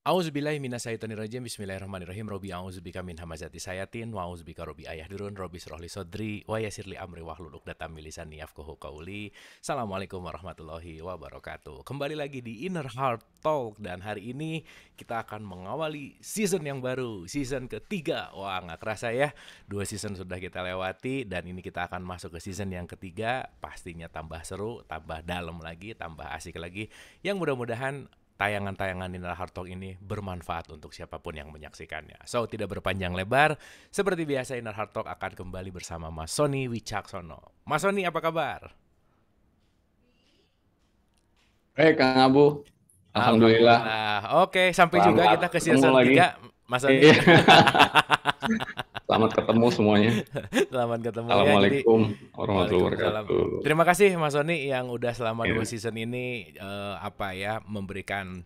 Auzubillahi minasyaitonirrajim. Bismillahirrahmanirrahim. Robbi a'udzubika min hamazati sayatin wa a'udzubika robbi ayahdurun. Robbi shrahli sodri wa yassirli amri wahlul 'uqdatam min lisani yafqahu qauli. Assalamualaikum warahmatullahi wabarakatuh. Kembali lagi di Inner Heart Talk dan hari ini kita akan mengawali season yang baru, season ketiga. Wah, nggak kerasa ya, 2 season sudah kita lewati dan ini kita akan masuk ke season yang ketiga. Pastinya tambah seru, tambah dalam lagi, tambah asik lagi. Yang mudah-mudahan tayangan-tayangan Inner Heart Talk ini bermanfaat untuk siapapun yang menyaksikannya. So, tidak berpanjang lebar, seperti biasa Inner Heart Talk akan kembali bersama Mas Sony Wicaksono. Mas Sony, apa kabar? Kang Abu, Alhamdulillah. Alhamdulillah. Oke, sampai juga Selamat kita ke ketemu season lagi. 3, Mas Sony. Iya. Selamat ketemu semuanya. Selamat ketemu ya. Jadi, Assalamualaikum warahmatullahi waalaikumsalam. wabarakatuh. Terima kasih Mas Sony yang udah selama 2 Ya. season ini memberikan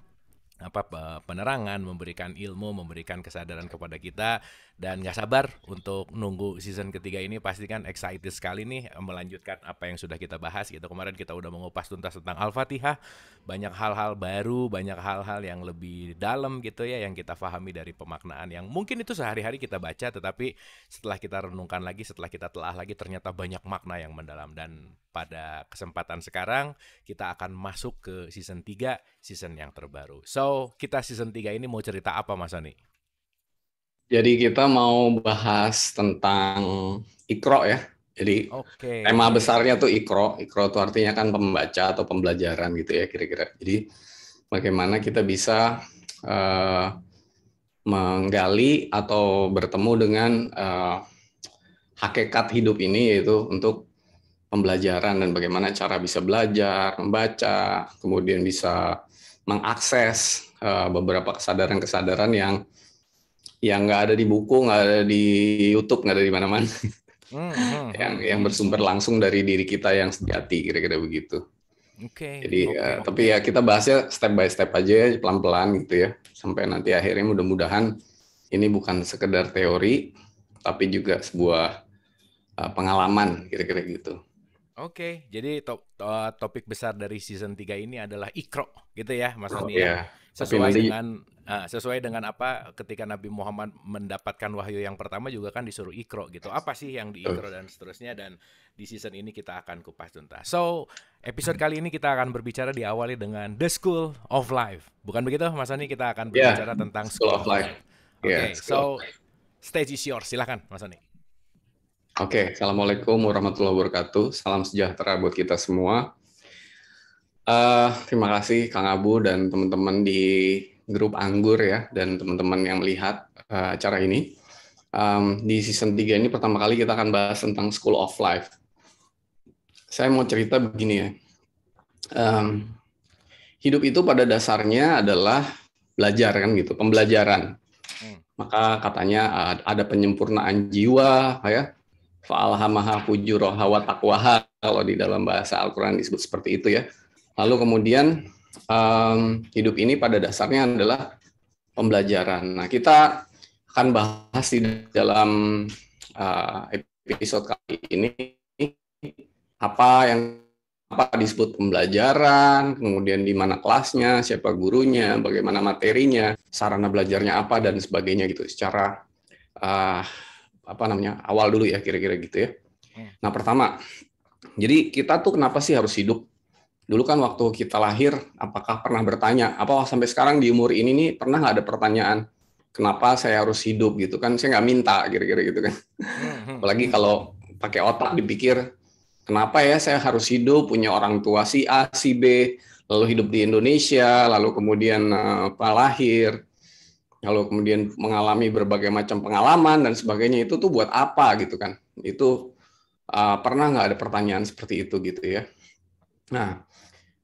penerangan, memberikan ilmu, memberikan kesadaran kepada kita dan nggak sabar untuk nunggu season ketiga ini. Pasti kan excited sekali nih melanjutkan apa yang sudah kita bahas gitu. Kemarin kita udah mengupas tuntas tentang Al-Fatihah, banyak hal-hal baru, banyak hal-hal yang lebih dalam gitu ya yang kita pahami dari pemaknaan yang mungkin itu sehari-hari kita baca, tetapi setelah kita renungkan lagi, setelah kita telah lagi, ternyata banyak makna yang mendalam. Dan pada kesempatan sekarang kita akan masuk ke season 3, season yang terbaru. So, kita season 3 ini mau cerita apa Mas Sony? Jadi kita mau bahas tentang Iqra ya. Jadi Oke. tema besarnya tuh Iqra. Iqra itu artinya kan pembaca atau pembelajaran gitu ya kira-kira. Jadi bagaimana kita bisa menggali atau bertemu dengan hakikat hidup ini, yaitu untuk pembelajaran dan bagaimana cara bisa belajar, membaca, kemudian bisa mengakses beberapa kesadaran-kesadaran yang nggak ada di buku, nggak ada di YouTube, nggak ada di mana-mana, yang bersumber langsung dari diri kita yang sejati, kira-kira begitu. Jadi tapi ya kita bahasnya step by step aja, pelan-pelan gitu ya, sampai nanti akhirnya mudah-mudahan ini bukan sekedar teori, tapi juga sebuah pengalaman, kira-kira gitu. Oke, jadi topik besar dari season 3 ini adalah Iqra gitu ya Mas Sony ya. Ya, tapi Sesuai nanti dengan apa ketika Nabi Muhammad mendapatkan wahyu yang pertama juga kan disuruh Iqra gitu. Apa sih yang di Iqra dan seterusnya, dan di season ini kita akan kupas tuntas. So, episode kali ini kita akan berbicara diawali dengan The School of Life. Bukan begitu Mas Sony, kita akan berbicara tentang School School of of Life. Life. Ya, Oke, so stage is yours. Silakan Mas Sony. Oke, Assalamualaikum warahmatullahi wabarakatuh. Salam sejahtera buat kita semua. Terima kasih Kang Abu dan teman-teman di grup Anggur ya, dan teman-teman yang melihat acara ini. Di season 3 ini pertama kali kita akan bahas tentang School of Life. Saya mau cerita begini ya. Hidup itu pada dasarnya adalah belajar kan gitu, pembelajaran. Maka katanya ada penyempurnaan jiwa ya. Fa'alhamaha fujuraha wa taqwaha, kalau di dalam bahasa Al-Quran disebut seperti itu ya. Lalu kemudian hidup ini pada dasarnya adalah pembelajaran. Nah, kita akan bahas di dalam episode kali ini apa disebut pembelajaran, kemudian di mana kelasnya, siapa gurunya, bagaimana materinya, sarana belajarnya apa dan sebagainya gitu. Secara awal dulu ya, kira-kira gitu ya. Nah, pertama, jadi kita tuh kenapa sih harus hidup? Dulu kan waktu kita lahir, apakah pernah bertanya, apa sampai sekarang di umur ini nih pernah nggak ada pertanyaan, kenapa saya harus hidup gitu kan? Saya nggak minta, kira-kira gitu kan. Apalagi kalau pakai otak dipikir, kenapa ya saya harus hidup, punya orang tua si A, si B, lalu hidup di Indonesia, lalu kemudian lahir, lalu kemudian mengalami berbagai macam pengalaman dan sebagainya, itu tuh buat apa gitu kan? Itu pernah nggak ada pertanyaan seperti itu gitu ya? Nah,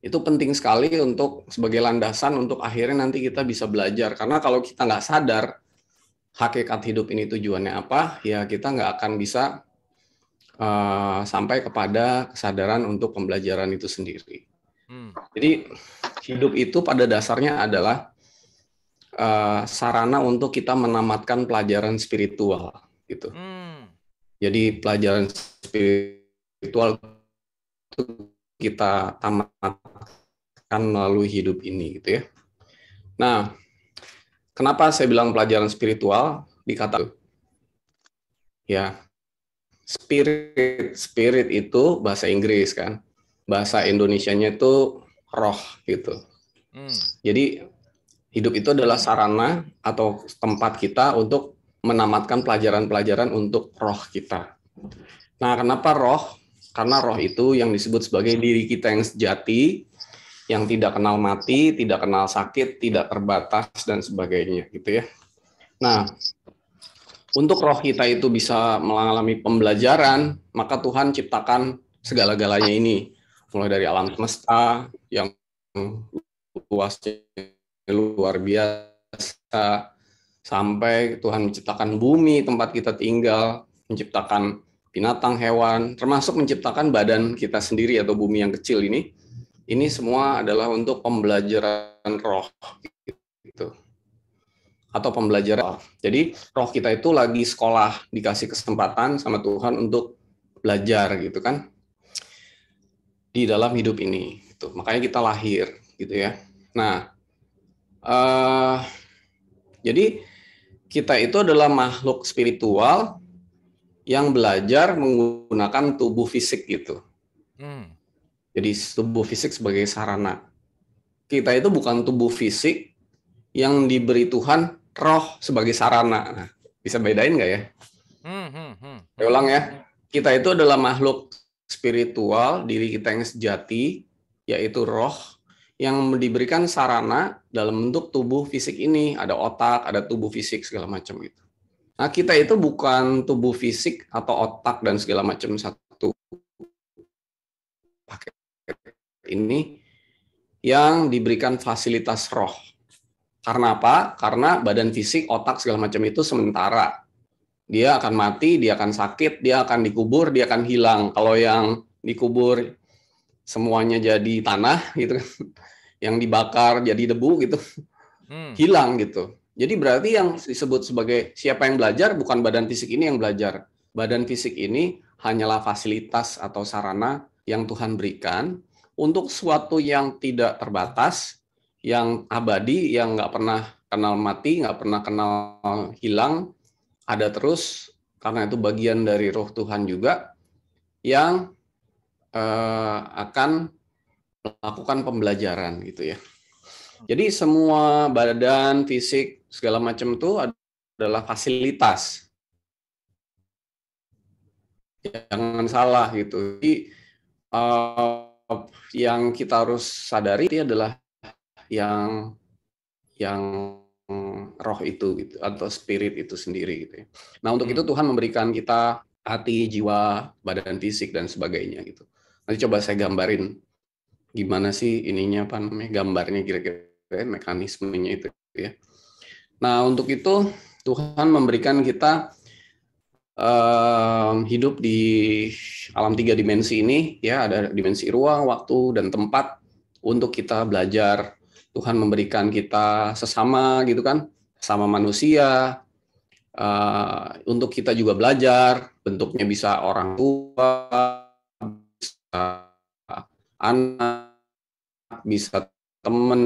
itu penting sekali untuk sebagai landasan untuk akhirnya nanti kita bisa belajar. Karena kalau kita nggak sadar hakikat hidup ini tujuannya apa, ya kita nggak akan bisa sampai kepada kesadaran untuk pembelajaran itu sendiri. Jadi hidup itu pada dasarnya adalah sarana untuk kita menamatkan pelajaran spiritual gitu. Jadi pelajaran spiritual itu kita tamatkan melalui hidup ini gitu ya. Nah, Kenapa saya bilang pelajaran spiritual dikata ya, spirit itu bahasa Inggris kan. Bahasa Indonesianya itu roh gitu. Jadi hidup itu adalah sarana atau tempat kita untuk menamatkan pelajaran-pelajaran untuk roh kita. Nah, kenapa roh? Karena roh itu yang disebut sebagai diri kita yang sejati, yang tidak kenal mati, tidak kenal sakit, tidak terbatas, dan sebagainya gitu ya. Nah, untuk roh kita itu bisa mengalami pembelajaran, maka Tuhan ciptakan segala-galanya ini. Mulai dari alam semesta yang luasnya luar biasa, sampai Tuhan menciptakan bumi tempat kita tinggal, menciptakan binatang, hewan, termasuk menciptakan badan kita sendiri atau bumi yang kecil ini. Ini semua adalah untuk pembelajaran roh gitu. Atau pembelajaran. Jadi roh kita itu lagi sekolah, dikasih kesempatan sama Tuhan untuk belajar gitu kan di dalam hidup ini. Gitu. Makanya kita lahir gitu ya. Nah, jadi kita itu adalah makhluk spiritual yang belajar menggunakan tubuh fisik gitu. Jadi tubuh fisik sebagai sarana. Kita itu bukan tubuh fisik yang diberi Tuhan roh sebagai sarana. Nah, bisa bedain nggak ya? Saya ulang ya. Kita itu adalah makhluk spiritual, diri kita yang sejati, yaitu roh, yang diberikan sarana dalam bentuk tubuh fisik ini. Ada otak, ada tubuh fisik, segala macam gitu. Nah, kita itu bukan tubuh fisik atau otak dan segala macam satu paket ini yang diberikan fasilitas roh. Karena apa? Karena badan fisik, otak, segala macam itu sementara. Dia akan mati, dia akan sakit, dia akan dikubur, dia akan hilang. Kalau yang dikubur semuanya jadi tanah gitu kan, yang dibakar jadi debu gitu, hilang gitu. Jadi berarti yang disebut sebagai siapa yang belajar bukan badan fisik ini yang belajar. Badan fisik ini hanyalah fasilitas atau sarana yang Tuhan berikan untuk sesuatu yang tidak terbatas, yang abadi, yang nggak pernah kenal mati, nggak pernah kenal hilang, ada terus, karena itu bagian dari roh Tuhan juga, yang akan melakukan pembelajaran gitu ya. Jadi semua badan, fisik, segala macam itu adalah fasilitas. Jangan salah gitu. Jadi yang kita harus sadari itu adalah yang roh itu gitu, atau spirit itu sendiri gitu ya. Nah, untuk itu Tuhan memberikan kita hati, jiwa, badan fisik dan sebagainya gitu. Nanti coba saya gambarin gimana sih ininya apa namanya gambarnya kira-kira mekanismenya itu ya. Nah, untuk itu Tuhan memberikan kita hidup di alam 3 dimensi ini ya, ada dimensi ruang, waktu dan tempat untuk kita belajar. Tuhan memberikan kita sesama gitu kan, sama manusia, untuk kita juga belajar. Bentuknya bisa orang tua, bisa anak, bisa teman,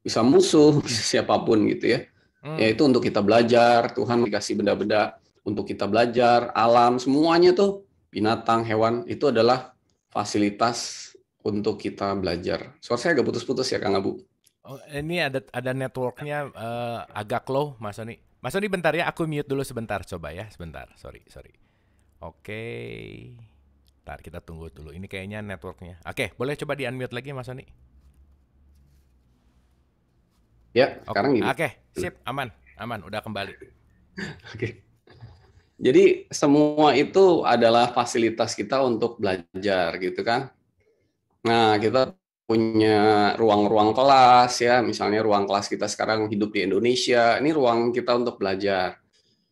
bisa musuh, bisa siapapun gitu ya. Yaitu untuk kita belajar. Tuhan dikasih benda-benda untuk kita belajar. Alam semuanya tuh, binatang, hewan, itu adalah fasilitas untuk kita belajar. Suara saya agak putus-putus ya Kang Abu. Oh, ini ada networknya agak low, Mas Sony. Mas Sony bentar ya, aku mute dulu sebentar, coba ya, sebentar. Sorry. Oke, ntar kita tunggu dulu. Ini kayaknya networknya. Oke, boleh coba di unmute lagi, Mas Sony. Ya, sekarang gini. Oke, sip, aman, udah kembali. Oke. Jadi semua itu adalah fasilitas kita untuk belajar gitu kan. Nah, kita punya ruang-ruang kelas ya, misalnya ruang kelas kita sekarang hidup di Indonesia, ini ruang kita untuk belajar.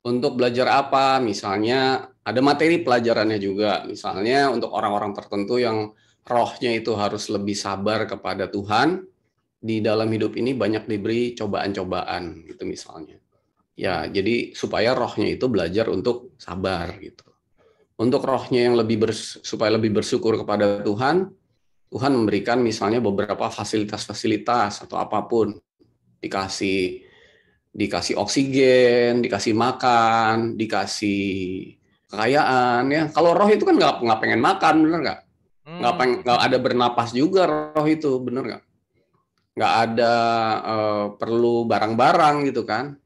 Untuk belajar apa? Misalnya ada materi pelajarannya juga, misalnya untuk orang-orang tertentu yang rohnya itu harus lebih sabar kepada Tuhan, di dalam hidup ini banyak diberi cobaan-cobaan gitu misalnya. Ya, jadi supaya rohnya itu belajar untuk sabar gitu. Untuk rohnya yang supaya lebih bersyukur kepada Tuhan, Tuhan memberikan misalnya beberapa fasilitas-fasilitas atau apapun dikasih dikasih oksigen, dikasih makan, dikasih kekayaan ya. Kalau roh itu kan nggak pengen makan, bener nggak? Nggak ada bernapas juga roh itu, bener nggak? Nggak ada perlu barang-barang gitu kan.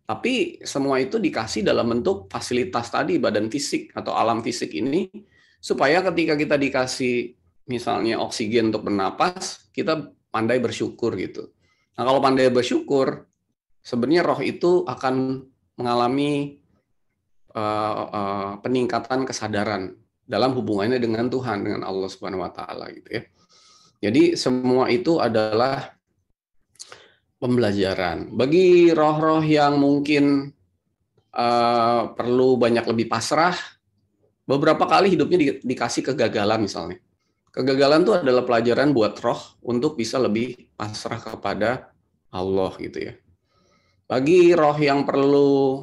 Tapi semua itu dikasih dalam bentuk fasilitas tadi, badan fisik atau alam fisik ini, supaya ketika kita dikasih misalnya oksigen untuk bernapas, kita pandai bersyukur gitu. Nah kalau pandai bersyukur, sebenarnya roh itu akan mengalami peningkatan kesadaran dalam hubungannya dengan Tuhan, dengan Allah Subhanahu Wa Taala gitu ya. Jadi semua itu adalah pembelajaran. Bagi roh-roh yang mungkin perlu banyak lebih pasrah, beberapa kali hidupnya dikasih kegagalan misalnya. Kegagalan itu adalah pelajaran buat roh untuk bisa lebih pasrah kepada Allah gitu ya. Bagi roh yang perlu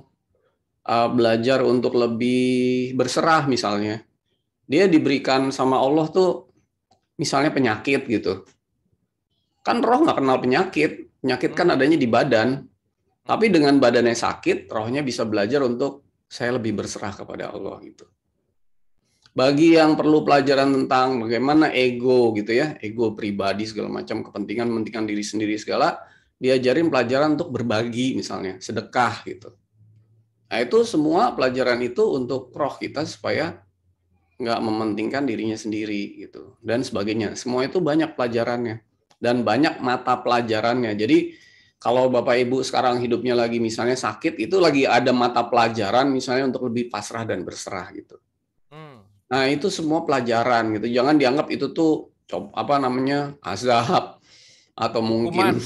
belajar untuk lebih berserah misalnya, dia diberikan sama Allah tuh misalnya penyakit gitu. Kan roh nggak kenal penyakit, penyakit kan adanya di badan. Tapi dengan badannya sakit, rohnya bisa belajar untuk saya lebih berserah kepada Allah gitu. Bagi yang perlu pelajaran tentang bagaimana ego gitu ya, ego pribadi segala macam, kepentingan diri sendiri segala, diajarin pelajaran untuk berbagi misalnya, sedekah gitu. Nah itu semua pelajaran itu untuk roh kita supaya nggak mementingkan dirinya sendiri gitu dan sebagainya. Semua itu banyak pelajarannya dan banyak mata pelajarannya. Jadi kalau Bapak Ibu sekarang hidupnya lagi misalnya sakit, itu lagi ada mata pelajaran misalnya untuk lebih pasrah dan berserah gitu. Nah itu semua pelajaran gitu. Jangan dianggap itu tuh apa namanya azab atau mungkin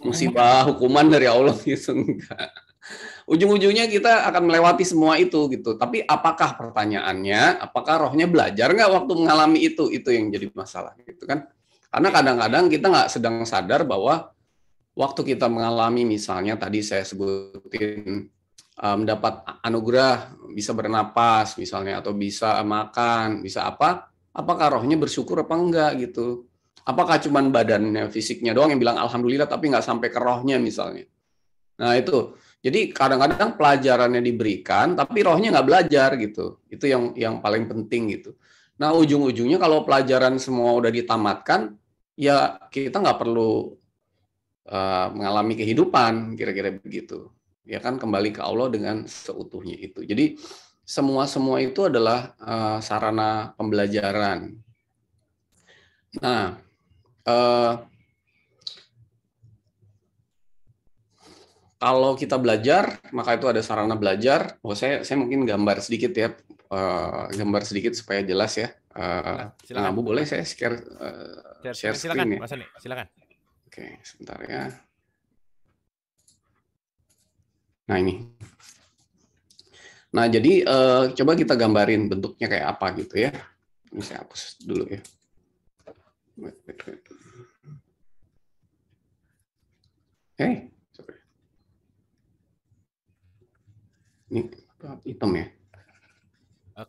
musibah, hukuman dari Allah gitu. Enggak. Ujung-ujungnya kita akan melewati semua itu gitu. Tapi apakah pertanyaannya, apakah rohnya belajar nggak waktu mengalami itu? Itu yang jadi masalah gitu kan. Karena kadang-kadang kita nggak sedang sadar bahwa waktu kita mengalami misalnya tadi saya sebutin mendapat anugerah bisa bernapas misalnya atau bisa makan, bisa apa? Apakah rohnya bersyukur apa enggak gitu? Apakah cuman badannya fisiknya doang yang bilang alhamdulillah tapi nggak sampai ke rohnya misalnya? Nah itu. Jadi kadang-kadang pelajarannya diberikan tapi rohnya nggak belajar gitu. Itu yang paling penting gitu. Nah ujung-ujungnya kalau pelajaran semua udah ditamatkan, ya kita nggak perlu mengalami kehidupan, kira-kira begitu. Ya kan kembali ke Allah dengan seutuhnya itu. Jadi semua itu adalah sarana pembelajaran. Nah, kalau kita belajar, maka itu ada sarana belajar. Oh, saya mungkin gambar sedikit ya, gambar sedikit supaya jelas ya. Nah, Bu boleh saya share screen ya? Mas Ani, silakan. Oke, sebentar ya. Nah ini. Nah jadi coba kita gambarin bentuknya kayak apa gitu ya. Ini saya hapus dulu ya. Wait. Sorry. Ini hitam ya.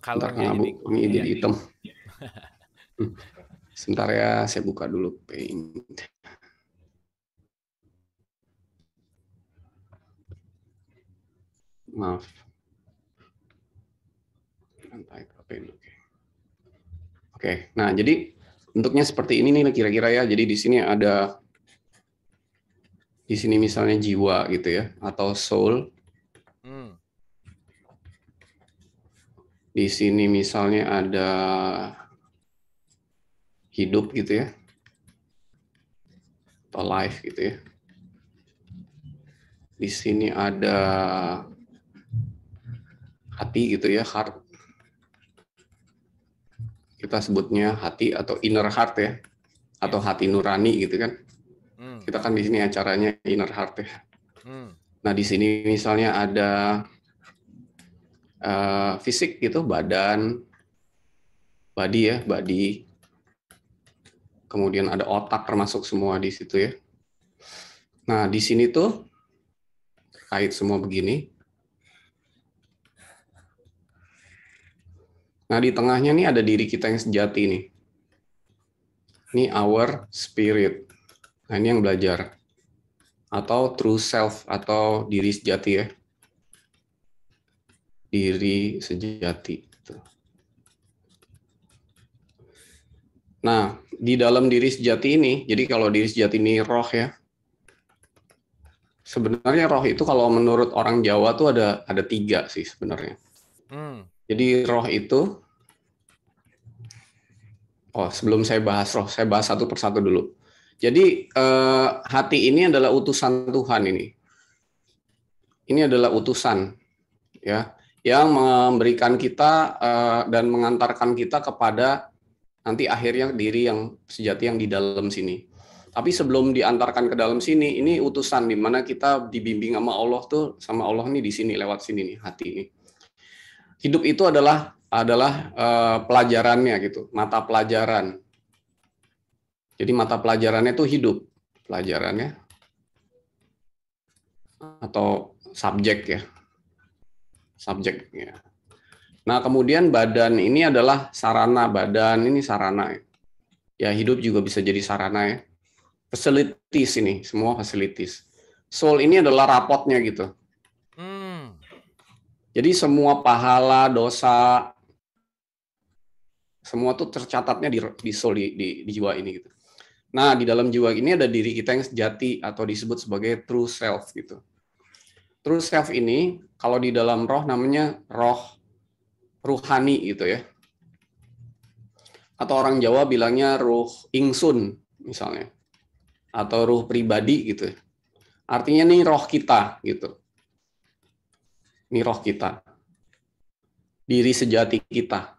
Sebentar Kang Abu, ini jadi hitam. Sebentar ya, saya buka dulu Paint. Maaf. Oke, nah jadi bentuknya seperti ini nih kira-kira ya. Jadi di sini ada, di sini misalnya jiwa gitu ya, atau soul. Di sini misalnya ada hidup gitu ya, atau life gitu ya. Di sini ada hati gitu ya, heart. Kita sebutnya hati atau inner heart ya, atau hati nurani gitu kan. Kita kan di sini acaranya inner heart ya. Nah di sini misalnya ada fisik gitu, badan, body ya, body. Kemudian ada otak termasuk semua di situ ya. Nah di sini tuh kait semua begini. Nah di tengahnya nih ada diri kita yang sejati nih. Ini our spirit. Nah ini yang belajar. atau true self atau diri sejati ya. Diri sejati. Nah, di dalam diri sejati ini, jadi kalau diri sejati ini roh ya, sebenarnya roh itu kalau menurut orang Jawa tuh ada tiga sih sebenarnya. Jadi roh itu, sebelum saya bahas roh, saya bahas satu persatu dulu. Jadi hati ini adalah utusan Tuhan ini. Ini adalah utusan ya yang memberikan kita dan mengantarkan kita kepada nanti akhirnya diri yang sejati yang di dalam sini. Tapi sebelum diantarkan ke dalam sini, ini utusan di mana kita dibimbing sama Allah tuh, sama Allah nih di sini lewat sini nih hati ini. Hidup itu adalah pelajarannya gitu, mata pelajaran. Jadi mata pelajarannya itu hidup, pelajarannya atau subjek ya, subjeknya. Nah kemudian badan ini adalah sarana, badan ini sarana ya, hidup juga bisa jadi sarana ya. Facilities ini, semua facilities. Soul ini adalah rapotnya gitu. Jadi semua pahala, dosa, semua tuh tercatatnya di soul, di jiwa ini gitu. Nah, di dalam jiwa ini ada diri kita yang sejati atau disebut sebagai true self gitu. True self ini kalau di dalam roh namanya roh ruhani gitu ya. Atau orang Jawa bilangnya ruh ingsun misalnya. Atau ruh pribadi gitu. Artinya nih roh kita gitu. Ini roh kita. Diri sejati kita.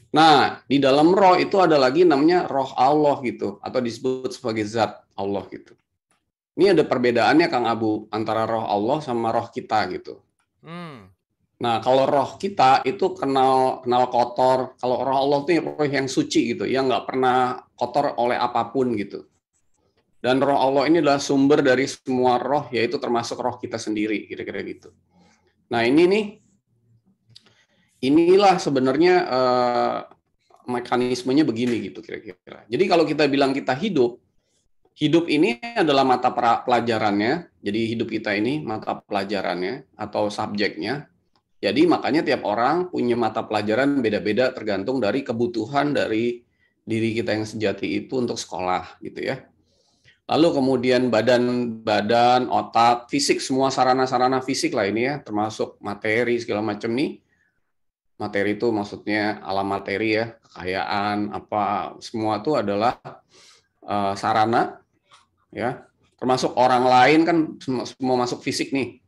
Nah, di dalam roh itu ada lagi namanya roh Allah gitu, atau disebut sebagai zat Allah gitu. Ini ada perbedaannya Kang Abu antara roh Allah sama roh kita gitu. Nah, kalau roh kita itu kenal kotor, kalau roh Allah itu roh yang suci gitu, yang nggak pernah kotor oleh apapun gitu. Dan roh Allah ini adalah sumber dari semua roh, yaitu termasuk roh kita sendiri, kira-kira gitu. Nah, inilah sebenarnya mekanismenya begini gitu kira-kira. Jadi kalau kita bilang kita hidup ini adalah mata pelajarannya. Jadi hidup kita ini mata pelajarannya atau subjeknya. Jadi makanya tiap orang punya mata pelajaran beda-beda tergantung dari kebutuhan dari diri kita yang sejati itu untuk sekolah gitu ya. Lalu kemudian badan, otak, fisik, semua sarana-sarana fisik lah ini ya, termasuk materi segala macam nih. Materi itu maksudnya alam materi ya, kekayaan apa semua itu adalah sarana ya. Termasuk orang lain kan semua masuk fisik nih.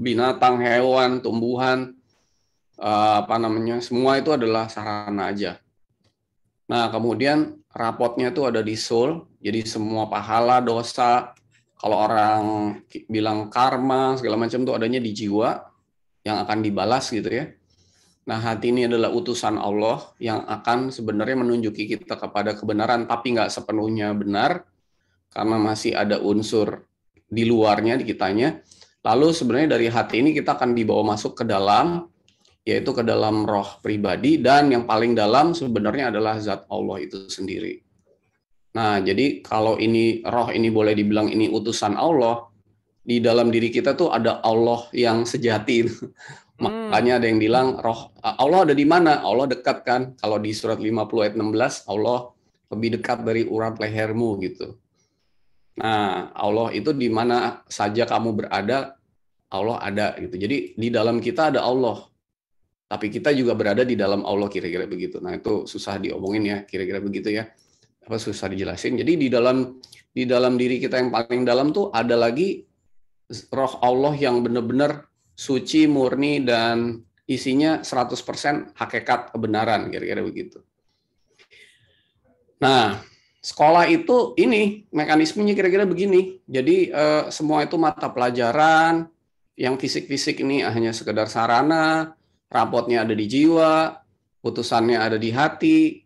Binatang, hewan, tumbuhan apa namanya, semua itu adalah sarana aja. Nah, kemudian rapotnya itu ada di soul. Jadi semua pahala, dosa, kalau orang bilang karma segala macam itu adanya di jiwa yang akan dibalas gitu ya. Nah, hati ini adalah utusan Allah yang akan sebenarnya menunjuki kita kepada kebenaran, tapi nggak sepenuhnya benar, karena masih ada unsur di luarnya, di kitanya. Lalu sebenarnya dari hati ini kita akan dibawa masuk ke dalam, yaitu ke dalam roh pribadi, dan yang paling dalam sebenarnya adalah zat Allah itu sendiri. Nah, jadi kalau ini roh ini boleh dibilang ini utusan Allah, di dalam diri kita tuh ada Allah yang sejati. Makanya ada yang bilang roh Allah ada di mana? Allah dekat kan. Kalau di surat 50 ayat 16 Allah lebih dekat dari urat lehermu gitu. Nah, Allah itu di mana saja kamu berada, Allah ada gitu. Jadi di dalam kita ada Allah. Tapi kita juga berada di dalam Allah kira-kira begitu. Nah, itu susah diomongin ya, kira-kira begitu ya. Apa susah dijelasin. Jadi di dalam diri kita yang paling dalam tuh ada lagi roh Allah yang benar-benar suci, murni, dan isinya 100% hakikat kebenaran, kira-kira begitu. Nah, sekolah itu ini mekanismenya kira-kira begini. Jadi semua itu mata pelajaran, yang fisik-fisik ini hanya sekedar sarana, rapotnya ada di jiwa, putusannya ada di hati,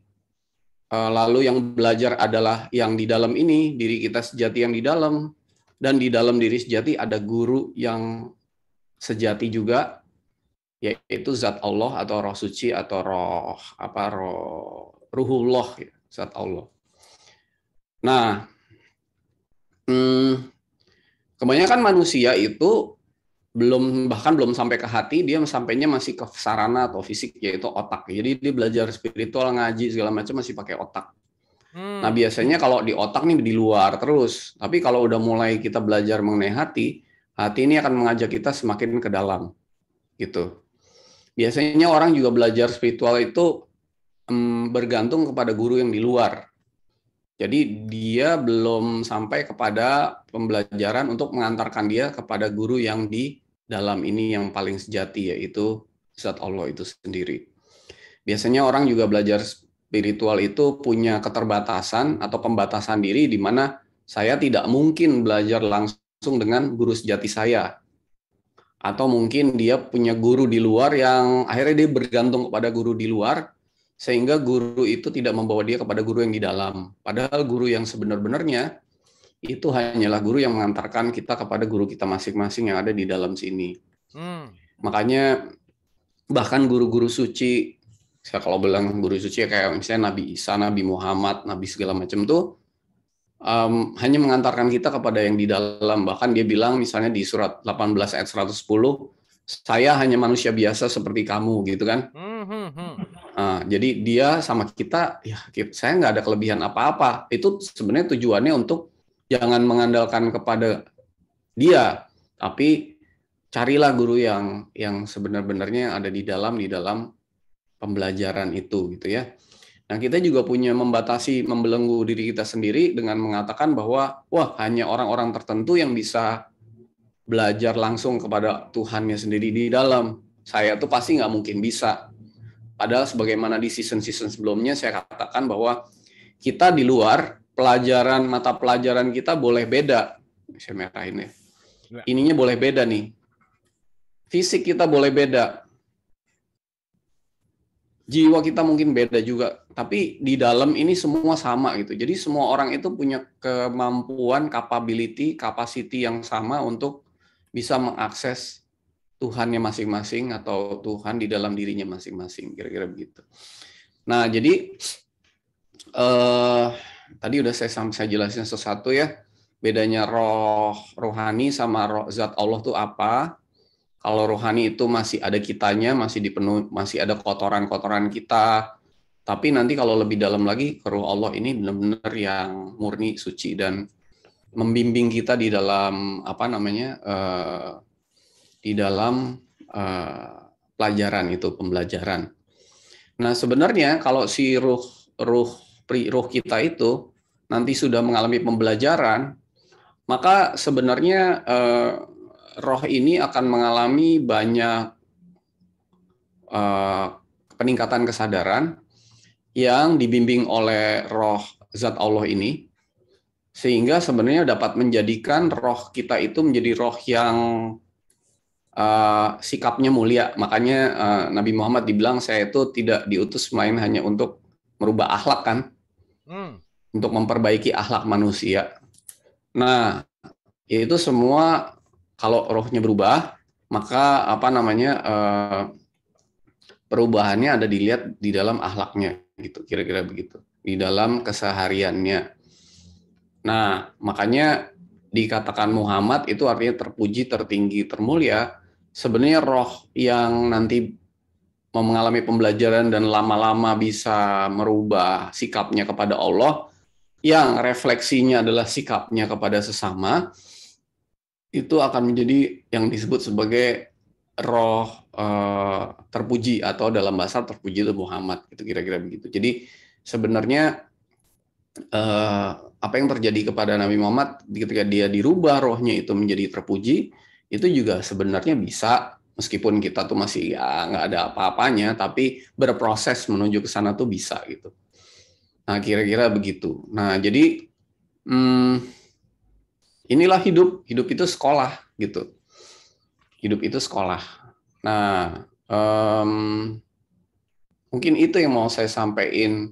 lalu yang belajar adalah yang di dalam ini, diri kita sejati yang di dalam, dan di dalam diri sejati ada guru yang sejati juga, yaitu zat Allah atau roh suci atau ruhullah zat Allah. Nah, Kebanyakan manusia itu bahkan belum sampai ke hati, dia sampainya masih ke sarana atau fisik, yaitu otak. Jadi dia belajar spiritual, ngaji segala macam masih pakai otak. Nah, biasanya kalau di otak nih di luar terus. Tapi kalau udah mulai kita belajar mengenai hati, hati ini akan mengajak kita semakin ke dalam gitu. Biasanya orang juga belajar spiritual itu bergantung kepada guru yang di luar. Jadi dia belum sampai kepada pembelajaran untuk mengantarkan dia kepada guru yang di dalam ini yang paling sejati, yaitu Zat Allah itu sendiri. Biasanya orang juga belajar spiritual itu punya keterbatasan atau pembatasan diri di mana saya tidak mungkin belajar langsung dengan guru sejati saya. Atau mungkin dia punya guru di luar yang akhirnya dia bergantung kepada guru di luar, sehingga guru itu tidak membawa dia kepada guru yang di dalam. Padahal guru yang sebenar-benarnya itu hanyalah guru yang mengantarkan kita kepada guru kita masing-masing yang ada di dalam sini. Makanya bahkan guru-guru suci, saya kalau bilang guru suci kayak misalnya Nabi Isa, Nabi Muhammad, Nabi segala macam tuh hanya mengantarkan kita kepada yang di dalam. Bahkan dia bilang misalnya di surat 18 ayat 110, saya hanya manusia biasa seperti kamu, gitu kan. Jadi dia sama kita, ya saya nggak ada kelebihan apa-apa. Itu sebenarnya tujuannya untuk jangan mengandalkan kepada dia, tapi carilah guru yang sebenar-benarnya ada di dalam pembelajaran itu, gitu ya. Nah, kita juga punya membatasi, membelenggu diri kita sendiri dengan mengatakan bahwa, wah, hanya orang-orang tertentu yang bisa belajar langsung kepada Tuhannya sendiri di dalam. Saya tuh pasti nggak mungkin bisa. Padahal sebagaimana di season-season sebelumnya saya katakan bahwa kita di luar, mata pelajaran kita boleh beda. Saya merahin ya. Ininya boleh beda nih. Fisik kita boleh beda. Jiwa kita mungkin beda juga. Tapi di dalam ini semua sama gitu. Jadi semua orang itu punya kemampuan, capacity yang sama untuk bisa mengakses Tuhannya masing-masing atau Tuhan di dalam dirinya masing-masing, kira-kira begitu. Nah, jadi tadi udah saya jelasin sesuatu ya, bedanya rohani sama zat Allah itu apa. Kalau rohani itu masih ada kitanya, masih ada kotoran-kotoran kita. Tapi nanti kalau lebih dalam lagi, ke roh Allah ini benar-benar yang murni, suci, dan membimbing kita di dalam di dalam pelajaran itu, pembelajaran. Nah, sebenarnya kalau si ruh kita itu nanti sudah mengalami pembelajaran, maka sebenarnya roh ini akan mengalami banyak peningkatan kesadaran yang dibimbing oleh roh Zat Allah ini, sehingga sebenarnya dapat menjadikan roh kita itu menjadi roh yang sikapnya mulia. Makanya Nabi Muhammad dibilang, saya itu tidak diutus main hanya untuk merubah akhlak kan, untuk memperbaiki akhlak manusia. Nah, itu semua kalau rohnya berubah, maka perubahannya ada dilihat di dalam akhlaknya, gitu, kira-kira begitu, di dalam kesehariannya. Nah, makanya dikatakan Muhammad itu artinya terpuji, tertinggi, termulia. Sebenarnya roh yang nanti mengalami pembelajaran dan lama-lama bisa merubah sikapnya kepada Allah, yang refleksinya adalah sikapnya kepada sesama, itu akan menjadi yang disebut sebagai roh terpuji, atau dalam bahasa terpuji itu Muhammad, itu kira-kira begitu. Jadi sebenarnya apa yang terjadi kepada Nabi Muhammad ketika dia dirubah rohnya itu menjadi terpuji, itu juga sebenarnya bisa, meskipun kita tuh masih ya nggak ada apa-apanya, tapi berproses menuju ke sana tuh bisa gitu. Nah, kira-kira begitu. Nah, jadi inilah hidup itu sekolah gitu. Hidup itu sekolah. Nah, mungkin itu yang mau saya sampaikan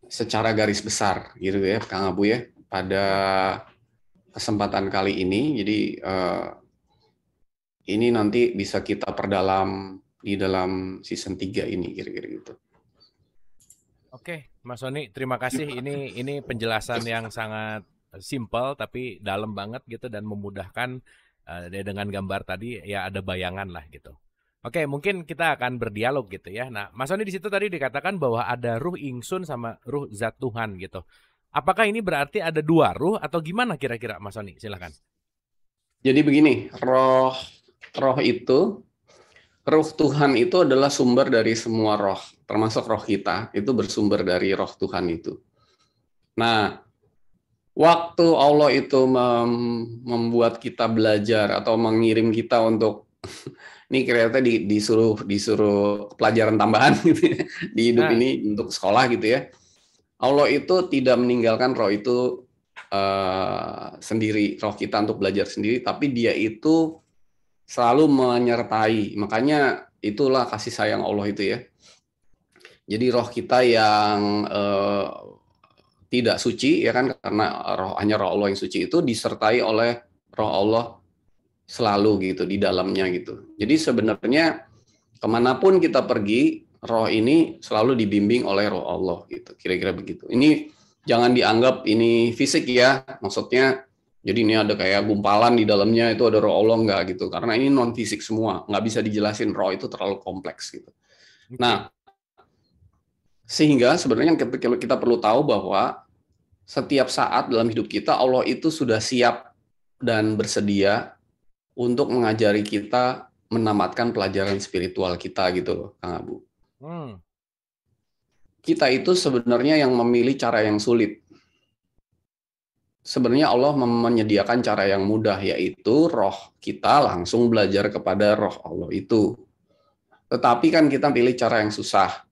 secara garis besar gitu ya, Kang Abu ya, pada kesempatan kali ini. Jadi ini nanti bisa kita perdalam di dalam season 3 ini, kira-kira gitu. Oke, Mas Sony, terima kasih. Ini penjelasan yang sangat simple tapi dalam banget gitu dan memudahkan dengan gambar tadi ya ada bayangan lah gitu. Oke, mungkin kita akan berdialog gitu ya. Nah, Mas Sony di situ tadi dikatakan bahwa ada ruh ingsun sama ruh zat Tuhan gitu. Apakah ini berarti ada dua ruh atau gimana kira-kira Mas Sony? Silakan. Jadi begini, roh itu, ruh Tuhan itu adalah sumber dari semua roh, termasuk roh kita, itu bersumber dari roh Tuhan itu. Nah, waktu Allah itu membuat kita belajar atau mengirim kita untuk ini kira-kira disuruh pelajaran tambahan gitu ya, di hidup ini untuk sekolah gitu ya. Allah itu tidak meninggalkan roh itu sendiri, roh kita untuk belajar sendiri, tapi dia itu selalu menyertai. Makanya itulah kasih sayang Allah itu ya. Jadi roh kita yang tidak suci ya kan, karena hanya roh Allah yang suci itu disertai oleh roh Allah selalu gitu di dalamnya gitu. Jadi sebenarnya kemanapun kita pergi, roh ini selalu dibimbing oleh roh Allah gitu. Kira-kira begitu. Ini jangan dianggap ini fisik ya, maksudnya jadi ini ada kayak gumpalan di dalamnya itu ada roh Allah enggak gitu. Karena ini non fisik semua, nggak bisa dijelasin, roh itu terlalu kompleks gitu. Nah, sehingga sebenarnya kita perlu tahu bahwa setiap saat dalam hidup kita Allah itu sudah siap dan bersedia untuk mengajari kita menamatkan pelajaran spiritual kita gitu loh, Kang Abu. Kita itu sebenarnya yang memilih cara yang sulit. Sebenarnya Allah menyediakan cara yang mudah, yaitu roh kita langsung belajar kepada roh Allah itu. Tetapi kan kita pilih cara yang susah.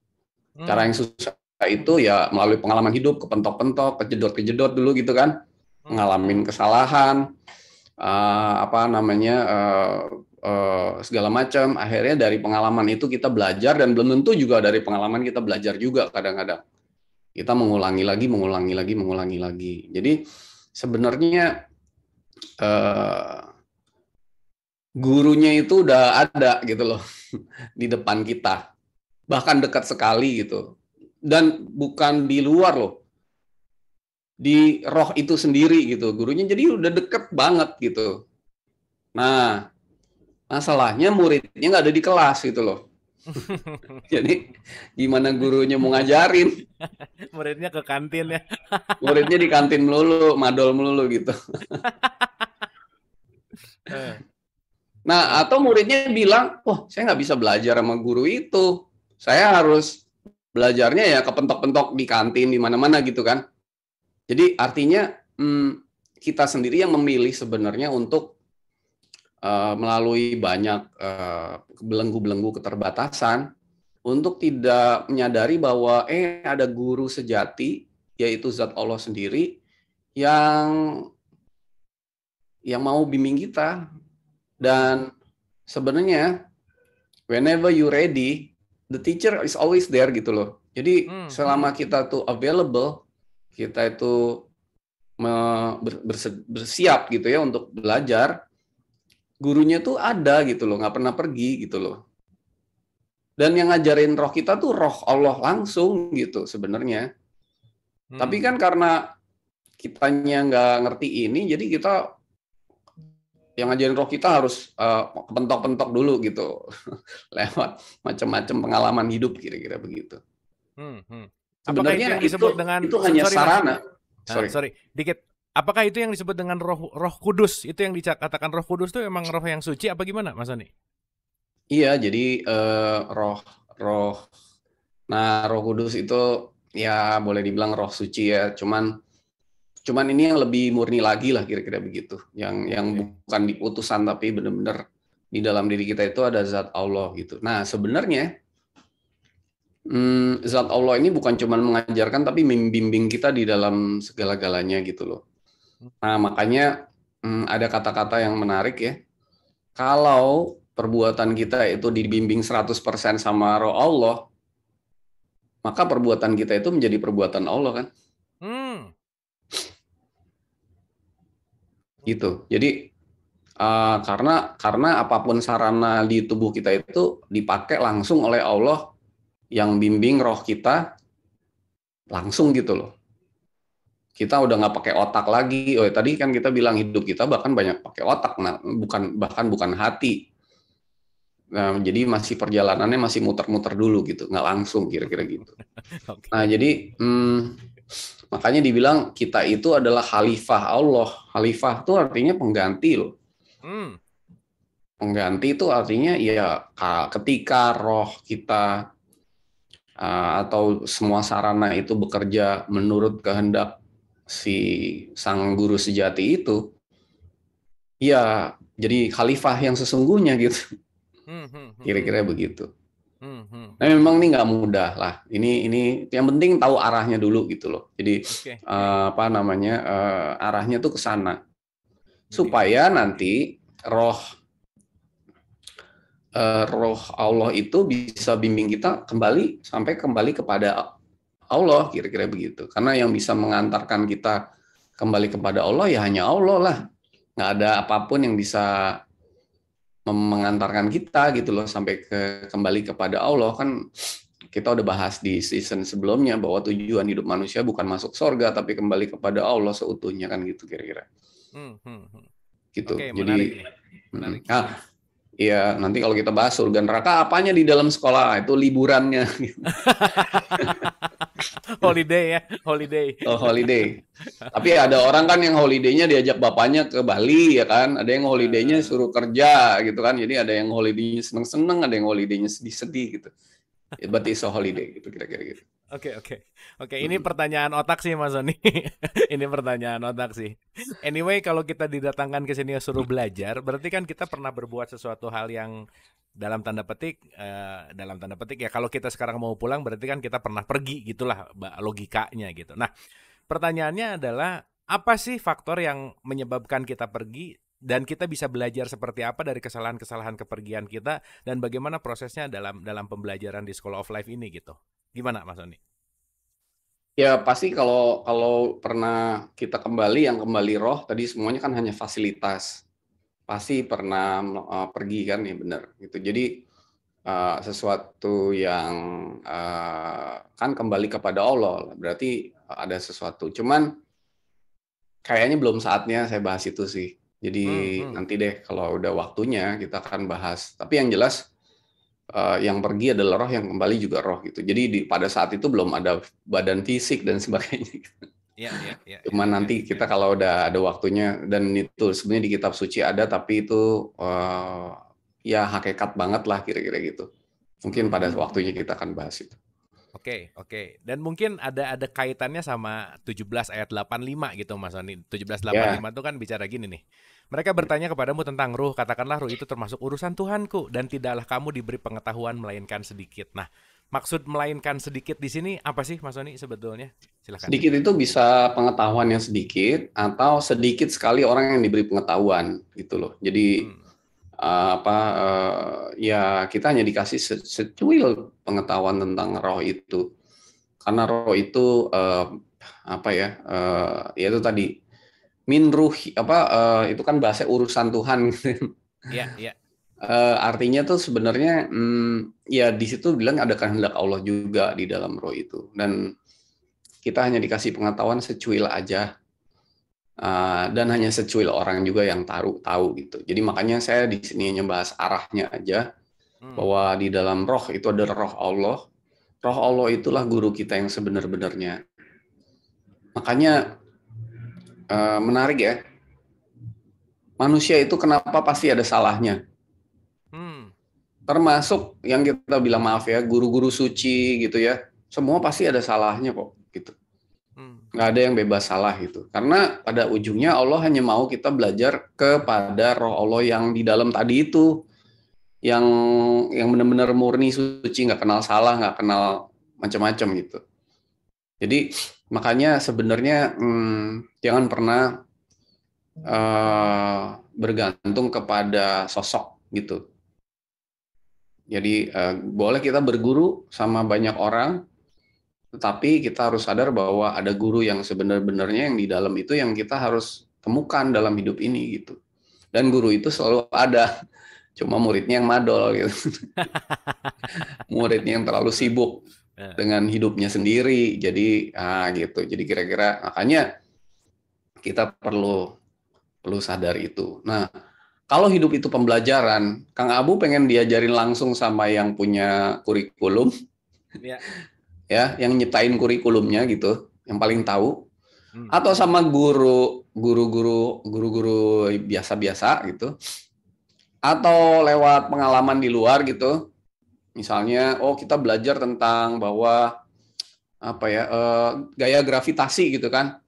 Cara yang susah itu ya melalui pengalaman hidup, kepentok-pentok, kejedot-kejedot dulu gitu kan, ngalamin kesalahan, segala macam. Akhirnya dari pengalaman itu kita belajar, dan belum tentu juga dari pengalaman kita belajar juga. Kadang-kadang kita mengulangi lagi. Jadi sebenarnya gurunya itu udah ada gitu loh di depan kita, bahkan dekat sekali gitu, dan bukan di luar loh, di roh itu sendiri gitu gurunya, jadi udah deket banget gitu. Nah, masalahnya muridnya nggak ada di kelas gitu loh. Jadi gimana gurunya mau ngajarin? Muridnya ke kantin ya. Muridnya di kantin melulu, madol melulu gitu. Nah, atau muridnya bilang, wah saya nggak bisa belajar sama guru itu. Saya harus belajarnya ya kepentok-pentok di kantin, di mana-mana gitu kan. Jadi artinya kita sendiri yang memilih sebenarnya untuk melalui banyak belenggu-belenggu keterbatasan untuk tidak menyadari bahwa ada guru sejati, yaitu zat Allah sendiri yang mau bimbing kita. Dan sebenarnya whenever you ready, the teacher is always there gitu loh. Jadi selama kita tuh available, kita itu bersiap gitu ya untuk belajar, gurunya tuh ada gitu loh, nggak pernah pergi gitu loh. Dan yang ngajarin roh kita tuh roh Allah langsung gitu sebenarnya. Tapi kan karena kitanya nggak ngerti ini, jadi kita yang ngajarin roh kita harus pentok-pentok dulu gitu lewat macam-macam pengalaman hidup, kira-kira begitu. Sebenarnya itu hanya sarana. Sorry, dikit. Apakah itu yang disebut dengan roh kudus? Itu yang dikatakan roh kudus itu emang roh yang suci apa gimana, Mas Sony? Iya, jadi roh kudus itu ya boleh dibilang roh suci ya. Cuman ini yang lebih murni lagi lah, kira-kira begitu. Yang bukan di utusan, tapi benar-benar di dalam diri kita itu ada zat Allah gitu. Nah sebenarnya zat Allah ini bukan cuma mengajarkan, tapi membimbing kita di dalam segala-galanya gitu loh. Nah makanya ada kata-kata yang menarik ya. Kalau perbuatan kita itu dibimbing 100% sama roh Allah, maka perbuatan kita itu menjadi perbuatan Allah kan. Gitu. Jadi karena apapun sarana di tubuh kita itu dipakai langsung oleh Allah yang bimbing roh kita langsung gitu loh. kita udah nggak pakai otak lagi. Oh, tadi kan kita bilang hidup kita bahkan banyak pakai otak, nah bukan hati. Nah, jadi masih perjalanannya masih muter-muter dulu gitu, nggak langsung kira-kira gitu. Oke. Nah, jadi makanya dibilang kita itu adalah khalifah Allah. Khalifah itu artinya pengganti loh. Hmm. Pengganti itu artinya ya ketika roh kita atau semua sarana itu bekerja menurut kehendak si sang guru sejati itu, ya jadi khalifah yang sesungguhnya gitu. Kira-kira begitu. Nah, memang ini nggak mudah lah. Ini yang penting tahu arahnya dulu gitu loh. Jadi apa namanya arahnya tuh ke sana supaya nanti roh Allah itu bisa bimbing kita kembali kepada Allah, kira-kira begitu. Karena yang bisa mengantarkan kita kembali kepada Allah ya hanya Allah lah. Nggak ada apapun yang bisa mengantarkan kita gitu loh sampai kembali kepada Allah. Kan kita udah bahas di season sebelumnya bahwa tujuan hidup manusia bukan masuk surga tapi kembali kepada Allah seutuhnya, kan gitu kira-kira. Gitu. Oke, jadi menarik. Iya, nanti kalau kita bahas surga neraka apanya di dalam sekolah, itu liburannya. Holiday ya, holiday. Oh, holiday. Tapi ada orang kan yang holidaynya diajak bapaknya ke Bali ya kan, ada yang holidaynya suruh kerja gitu kan, jadi ada yang holidaynya seneng-seneng, ada yang holidaynya sedih-sedih gitu. Berarti so holiday gitu kira-kira gitu. Oke. Ini pertanyaan otak sih Mas Sony. Ini pertanyaan otak sih. Anyway, kalau kita didatangkan ke sini suruh belajar, berarti kan kita pernah berbuat sesuatu hal yang dalam tanda petik ya, kalau kita sekarang mau pulang berarti kan kita pernah pergi gitulah logikanya gitu. Nah, pertanyaannya adalah apa sih faktor yang menyebabkan kita pergi dan kita bisa belajar seperti apa dari kesalahan-kesalahan kepergian kita dan bagaimana prosesnya dalam pembelajaran di School of Life ini gitu. Gimana Mas Sony? Ya pasti kalau pernah kita kembali, yang kembali roh tadi semuanya kan hanya fasilitas. Pasti pernah pergi kan, ya benar gitu. Jadi sesuatu yang kan kembali kepada Allah, berarti ada sesuatu. Cuman kayaknya belum saatnya saya bahas itu sih. Jadi nanti deh kalau udah waktunya kita akan bahas. Tapi yang jelas yang pergi adalah roh, yang kembali juga roh gitu. Jadi pada saat itu belum ada badan fisik dan sebagainya. Iya. Cuman nanti kita kalau udah ada waktunya, dan itu sebenarnya di kitab suci ada, tapi itu ya hakikat banget lah kira-kira gitu. Mungkin pada waktunya kita akan bahas itu. Oke. Dan mungkin ada kaitannya sama 17 ayat 85 gitu Mas Sony. 17:85 itu kan bicara gini nih. Mereka bertanya kepadamu tentang ruh, katakanlah ruh itu termasuk urusan Tuhanku dan tidaklah kamu diberi pengetahuan melainkan sedikit. Nah, maksud melainkan sedikit di sini apa sih Mas Sony sebetulnya? Silakan. Sedikit itu bisa pengetahuan yang sedikit atau sedikit sekali orang yang diberi pengetahuan gitu loh. Jadi ya kita hanya dikasih secuil pengetahuan tentang roh itu, karena roh itu ya itu tadi min ruh itu kan bahasa urusan Tuhan gitu. Iya. Artinya tuh sebenarnya ya di situ bilang ada kehendak Allah juga di dalam roh itu, dan kita hanya dikasih pengetahuan secuil aja. Dan hanya secuil orang juga yang tahu gitu. Jadi makanya saya di sini hanya bahas arahnya aja, bahwa di dalam roh itu ada roh Allah. Roh Allah itulah guru kita yang sebenar-benarnya. Makanya menarik ya. Manusia itu kenapa pasti ada salahnya. Termasuk yang kita bilang, maaf ya, guru-guru suci gitu ya. Semua pasti ada salahnya kok gitu. Nggak ada yang bebas salah gitu. Karena pada ujungnya Allah hanya mau kita belajar kepada roh Allah yang di dalam tadi itu, yang benar-benar murni, suci, nggak kenal salah, nggak kenal macam-macam gitu. Jadi makanya sebenarnya jangan pernah bergantung kepada sosok gitu. Jadi boleh kita berguru sama banyak orang, tetapi kita harus sadar bahwa ada guru yang sebenar-benarnya yang di dalam itu yang kita harus temukan dalam hidup ini gitu. Dan guru itu selalu ada, cuma muridnya yang madol gitu. Muridnya yang terlalu sibuk dengan hidupnya sendiri. Jadi gitu. Jadi kira-kira makanya Kita perlu sadar itu. Nah, kalau hidup itu pembelajaran, Kang Abu pengen diajarin langsung sama yang punya kurikulum, ya, yang nyiptain kurikulumnya gitu, yang paling tahu, atau sama guru-guru biasa-biasa gitu, atau lewat pengalaman di luar gitu. Misalnya, oh kita belajar tentang bahwa apa ya, gaya gravitasi gitu kan.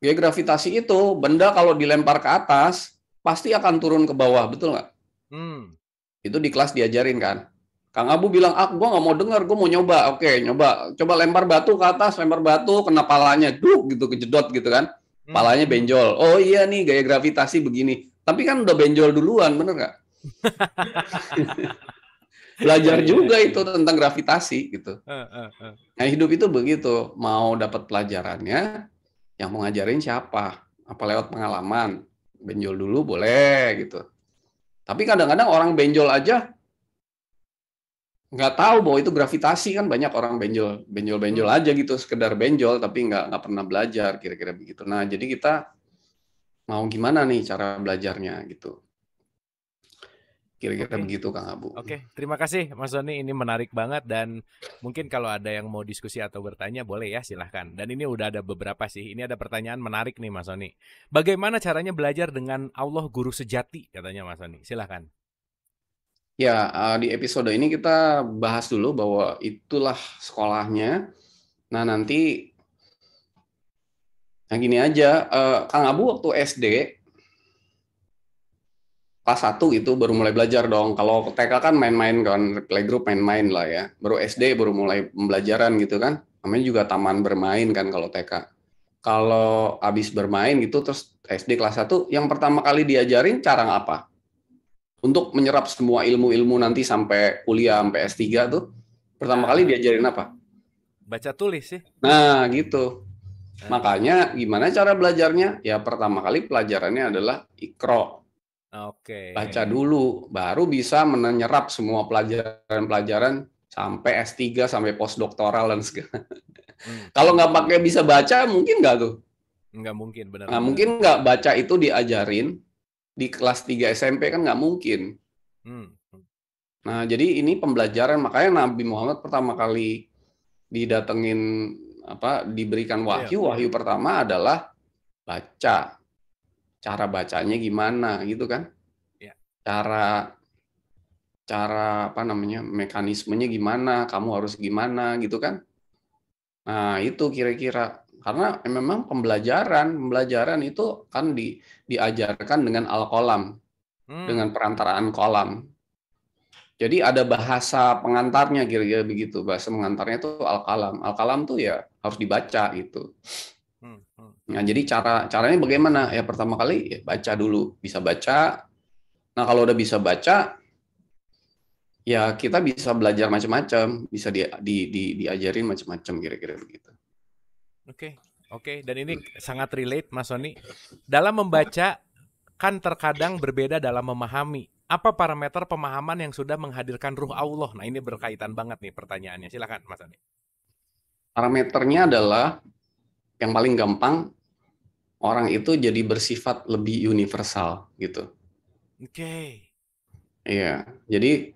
Gaya gravitasi itu benda kalau dilempar ke atas pasti akan turun ke bawah, betul nggak? Itu di kelas diajarin kan. Kang Abu bilang, gua nggak mau dengar, gue mau nyoba. Oke, nyoba. Coba lempar batu ke atas, lempar batu, kena palanya, gitu, kejedot gitu kan. Palanya benjol. Oh iya nih, gaya gravitasi begini. Tapi kan udah benjol duluan, bener nggak? Belajar juga itu tentang gravitasi gitu. Nah, hidup itu begitu. Mau dapat pelajarannya, yang mau ngajarin siapa? Apa lewat pengalaman? Benjol dulu boleh gitu. Tapi kadang-kadang orang benjol aja nggak tahu bahwa itu gravitasi, kan banyak orang benjol aja gitu, sekedar benjol tapi nggak pernah belajar, kira-kira begitu. Nah, jadi kita mau gimana nih cara belajarnya gitu. Kira-kira begitu, Kang Abu. Oke, terima kasih Mas Doni, ini menarik banget, dan mungkin kalau ada yang mau diskusi atau bertanya boleh ya, silahkan. Dan ini udah ada beberapa sih, ini ada pertanyaan menarik nih Mas Doni. Bagaimana caranya belajar dengan Allah guru sejati, katanya Mas Doni, silahkan. Ya, di episode ini kita bahas dulu bahwa itulah sekolahnya. Nah, nanti, nah gini aja, Kang Abu waktu SD, kelas 1 itu baru mulai belajar dong. Kalau TK kan main-main kan, playgroup main-main lah ya. Baru SD baru mulai pembelajaran gitu kan. Namanya juga taman bermain kan kalau TK. Kalau habis bermain gitu terus SD kelas 1, yang pertama kali diajarin cara apa? Untuk menyerap semua ilmu-ilmu nanti sampai kuliah, sampai S3 tuh, pertama kali diajarin apa? Baca tulis sih. Nah, gitu. Makanya gimana cara belajarnya? Ya pertama kali pelajarannya adalah Iqra. Baca dulu, baru bisa menyerap semua pelajaran-pelajaran sampai S3, sampai postdoktoral dan segala. Kalau nggak pakai bisa baca, mungkin nggak tuh? Nggak mungkin, benar. Nah, mungkin nggak baca itu diajarin di kelas 3 SMP, kan nggak mungkin. Nah, jadi ini pembelajaran, makanya Nabi Muhammad pertama kali didatengin, diberikan wahyu pertama adalah baca. Cara bacanya gimana gitu kan? Cara mekanismenya gimana, kamu harus gimana gitu kan? Nah, itu kira-kira, karena memang pembelajaran itu kan diajarkan dengan al-qalam, dengan perantaraan kolam. Jadi ada bahasa pengantarnya, kira-kira begitu. Bahasa pengantarnya itu al-qalam. Al-qalam tuh ya harus dibaca gitu. Nah, jadi caranya bagaimana? Ya pertama kali ya baca dulu, bisa baca. Nah, kalau udah bisa baca, ya kita bisa belajar macam-macam, bisa diajarin macam-macam, kira-kira begitu. Oke, dan ini sangat relate Mas Soni. Dalam membaca kan terkadang berbeda dalam memahami. Apa parameter pemahaman yang sudah menghadirkan ruh Allah? Nah, ini berkaitan banget nih pertanyaannya. Silakan Mas Soni. Parameternya adalah yang paling gampang, orang itu jadi bersifat lebih universal gitu. Iya, jadi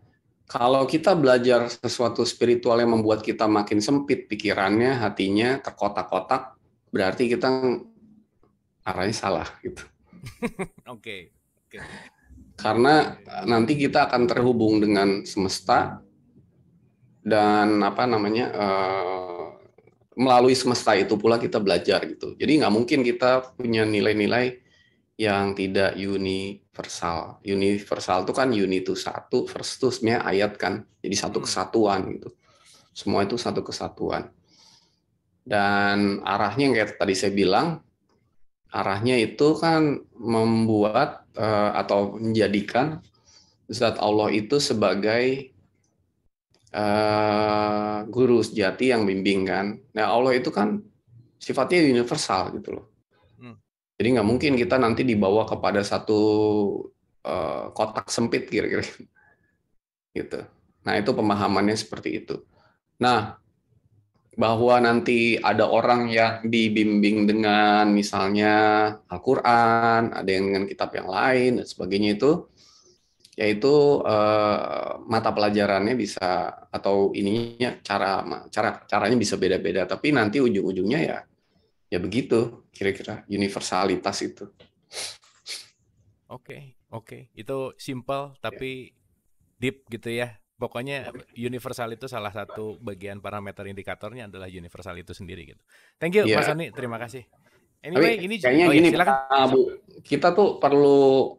kalau kita belajar sesuatu spiritual yang membuat kita makin sempit pikirannya, hatinya, terkotak-kotak, berarti kita arahnya salah gitu. Karena nanti kita akan terhubung dengan semesta dan melalui semesta itu pula kita belajar gitu. Jadi nggak mungkin kita punya nilai-nilai yang tidak universal. Universal itu kan uni itu satu, first itu sebenarnya ayat kan. Jadi satu kesatuan gitu. Semua itu satu kesatuan. Dan arahnya yang kayak tadi saya bilang, arahnya itu kan membuat atau menjadikan zat Allah itu sebagai guru sejati yang bimbing kan. Nah, Allah itu kan sifatnya universal gitu loh. Jadi nggak mungkin kita nanti dibawa kepada satu kotak sempit kira-kira gitu. Nah, itu pemahamannya seperti itu. Nah, bahwa nanti ada orang yang dibimbing dengan misalnya Al-Quran, ada yang dengan kitab yang lain dan sebagainya itu, yaitu mata pelajarannya bisa atau ininya caranya bisa beda-beda, tapi nanti ujung-ujungnya ya begitu kira-kira universalitas itu. Oke. Itu simple tapi deep gitu ya. Pokoknya universal itu salah satu bagian parameter indikatornya adalah universal itu sendiri gitu. Thank you Mas Iya. Sony, terima kasih. Anyway, Tapi ini kayaknya oh ya gini silakan. Pak Bu, kita tuh perlu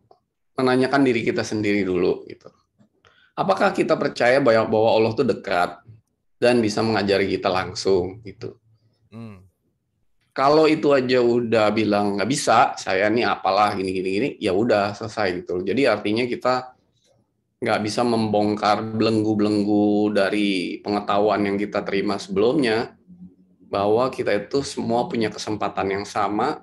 menanyakan diri kita sendiri dulu gitu. Apakah kita percaya bahwa Allah tuh dekat dan bisa mengajari kita langsung gitu? Kalau itu aja udah bilang nggak bisa, saya nih apalah gini, ya udah selesai gitu. Jadi artinya kita nggak bisa membongkar belenggu-belenggu dari pengetahuan yang kita terima sebelumnya, bahwa kita itu semua punya kesempatan yang sama,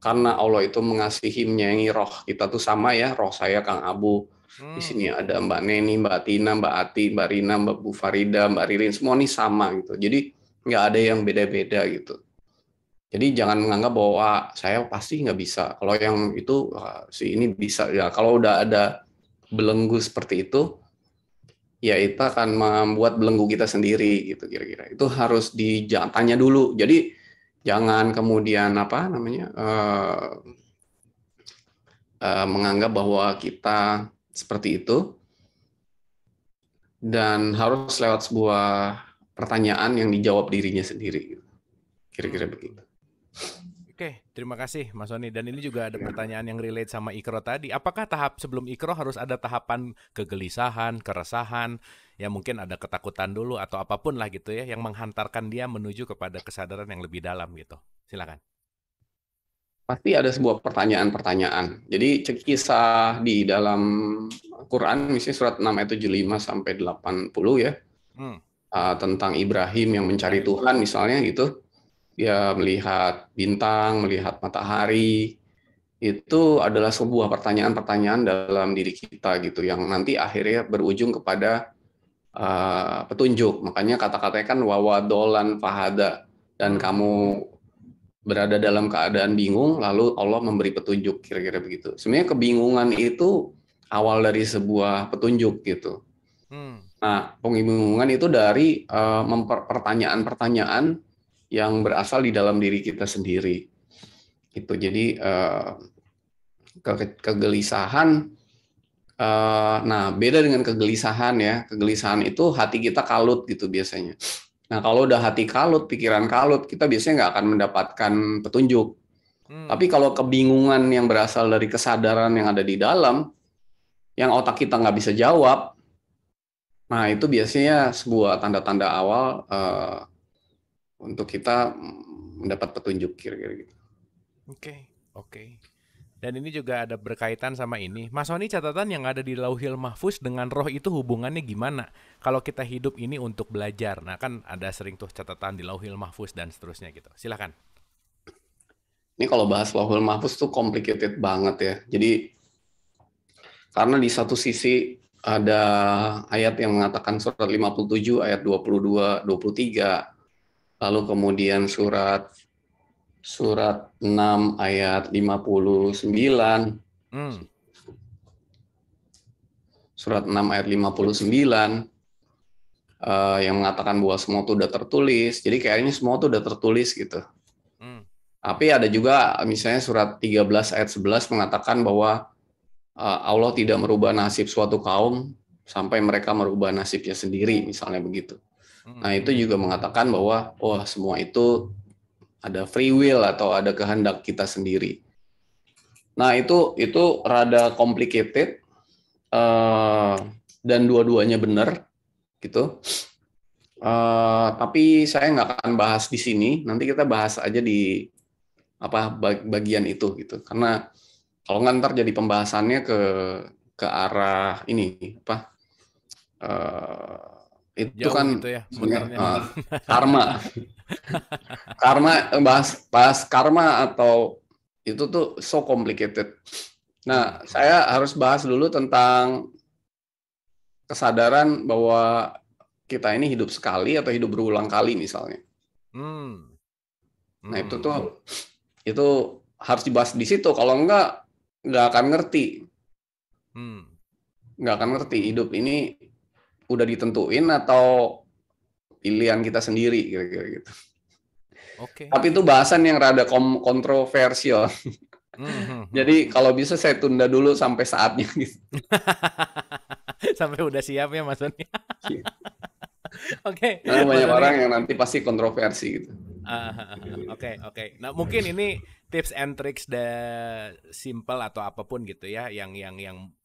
karena Allah itu mengasihi menyayangi roh kita tuh sama ya, roh saya Kang Abu, di sini ada Mbak Neni, Mbak Tina, Mbak Ati, Mbak Rina, Mbak Bu Farida, Mbak Ririn, semua nih sama gitu. Jadi nggak ada yang beda-beda gitu. Jadi jangan menganggap bahwa saya pasti nggak bisa. Kalau yang itu si ini bisa ya. Kalau udah ada belenggu seperti itu, ya itu akan membuat belenggu kita sendiri gitu kira-kira. Itu harus ditanya dulu. Jadi jangan kemudian apa namanya menganggap bahwa kita seperti itu dan harus lewat sebuah pertanyaan yang dijawab dirinya sendiri. Kira-kira begitu. Oke, terima kasih Mas Sony. Dan ini juga ada pertanyaan yang relate sama Ikro tadi. Apakah tahap sebelum Ikro harus ada tahapan kegelisahan, keresahan, ya mungkin ada ketakutan dulu atau apapun lah gitu ya, yang menghantarkan dia menuju kepada kesadaran yang lebih dalam gitu. Silakan. Pasti ada sebuah pertanyaan-pertanyaan. Jadi kisah di dalam Quran, misalnya surat 6 ayat 75 sampai 80 ya, tentang Ibrahim yang mencari Tuhan misalnya gitu. Dia melihat bintang, melihat matahari, itu adalah sebuah pertanyaan-pertanyaan dalam diri kita gitu, yang nanti akhirnya berujung kepada petunjuk. Makanya kata-katanya kan wawadolan fahada, dan kamu berada dalam keadaan bingung, lalu Allah memberi petunjuk, kira-kira begitu. Sebenarnya kebingungan itu awal dari sebuah petunjuk gitu. Nah, pembingungan itu dari pertanyaan-pertanyaan yang berasal di dalam diri kita sendiri. Gitu. Jadi kegelisahan, nah beda dengan kegelisahan ya. Kegelisahan itu hati kita kalut gitu biasanya. Nah kalau udah hati kalut, pikiran kalut, kita biasanya nggak akan mendapatkan petunjuk. Tapi kalau kebingungan yang berasal dari kesadaran yang ada di dalam, yang otak kita nggak bisa jawab, nah itu biasanya sebuah tanda-tanda awal untuk kita mendapat petunjuk, kira-kira gitu. Oke. Dan ini juga ada berkaitan sama ini. Mas Sony, catatan yang ada di Lauhil Mahfuz dengan roh itu hubungannya gimana? Kalau kita hidup ini untuk belajar, nah kan ada sering tuh catatan di Lauhil Mahfuz dan seterusnya gitu. Silakan. Ini kalau bahas Lauhul Mahfuz tuh complicated banget ya. Jadi karena di satu sisi ada ayat yang mengatakan surat 57 ayat 22 23. Lalu kemudian surat 6 ayat 59. Surat 6 ayat 59 yang mengatakan bahwa semua itu udah tertulis. Jadi kayaknya semua itu udah tertulis gitu. Tapi ada juga misalnya surat 13 ayat 11 mengatakan bahwa Allah tidak merubah nasib suatu kaum sampai mereka merubah nasibnya sendiri, misalnya begitu. Nah itu juga mengatakan bahwa semua itu ada free will atau ada kehendak kita sendiri. Nah itu rada complicated dan dua-duanya benar gitu. Tapi saya nggak akan bahas di sini. Nanti kita bahas aja di bagian itu gitu. Karena kalau nggak ntar jadi pembahasannya ke arah ini itu jauh kan gitu ya, muternya. karma. bahas karma atau itu tuh so complicated. Nah, saya harus bahas dulu tentang kesadaran bahwa kita ini hidup sekali atau hidup berulang kali misalnya. Hmm. Nah itu harus dibahas di situ. Kalau nggak akan ngerti. Nggak akan ngerti hidup ini udah ditentuin atau pilihan kita sendiri kira-kira gitu. Tapi itu bahasan yang rada kontroversial. Jadi kalau bisa saya tunda dulu sampai saatnya gitu. Sampai udah siap ya Mas Sony. Oke. Karena banyak orang yang nanti pasti kontroversi gitu. Oke. Nah, mungkin ini tips and tricks simple atau apapun gitu ya yang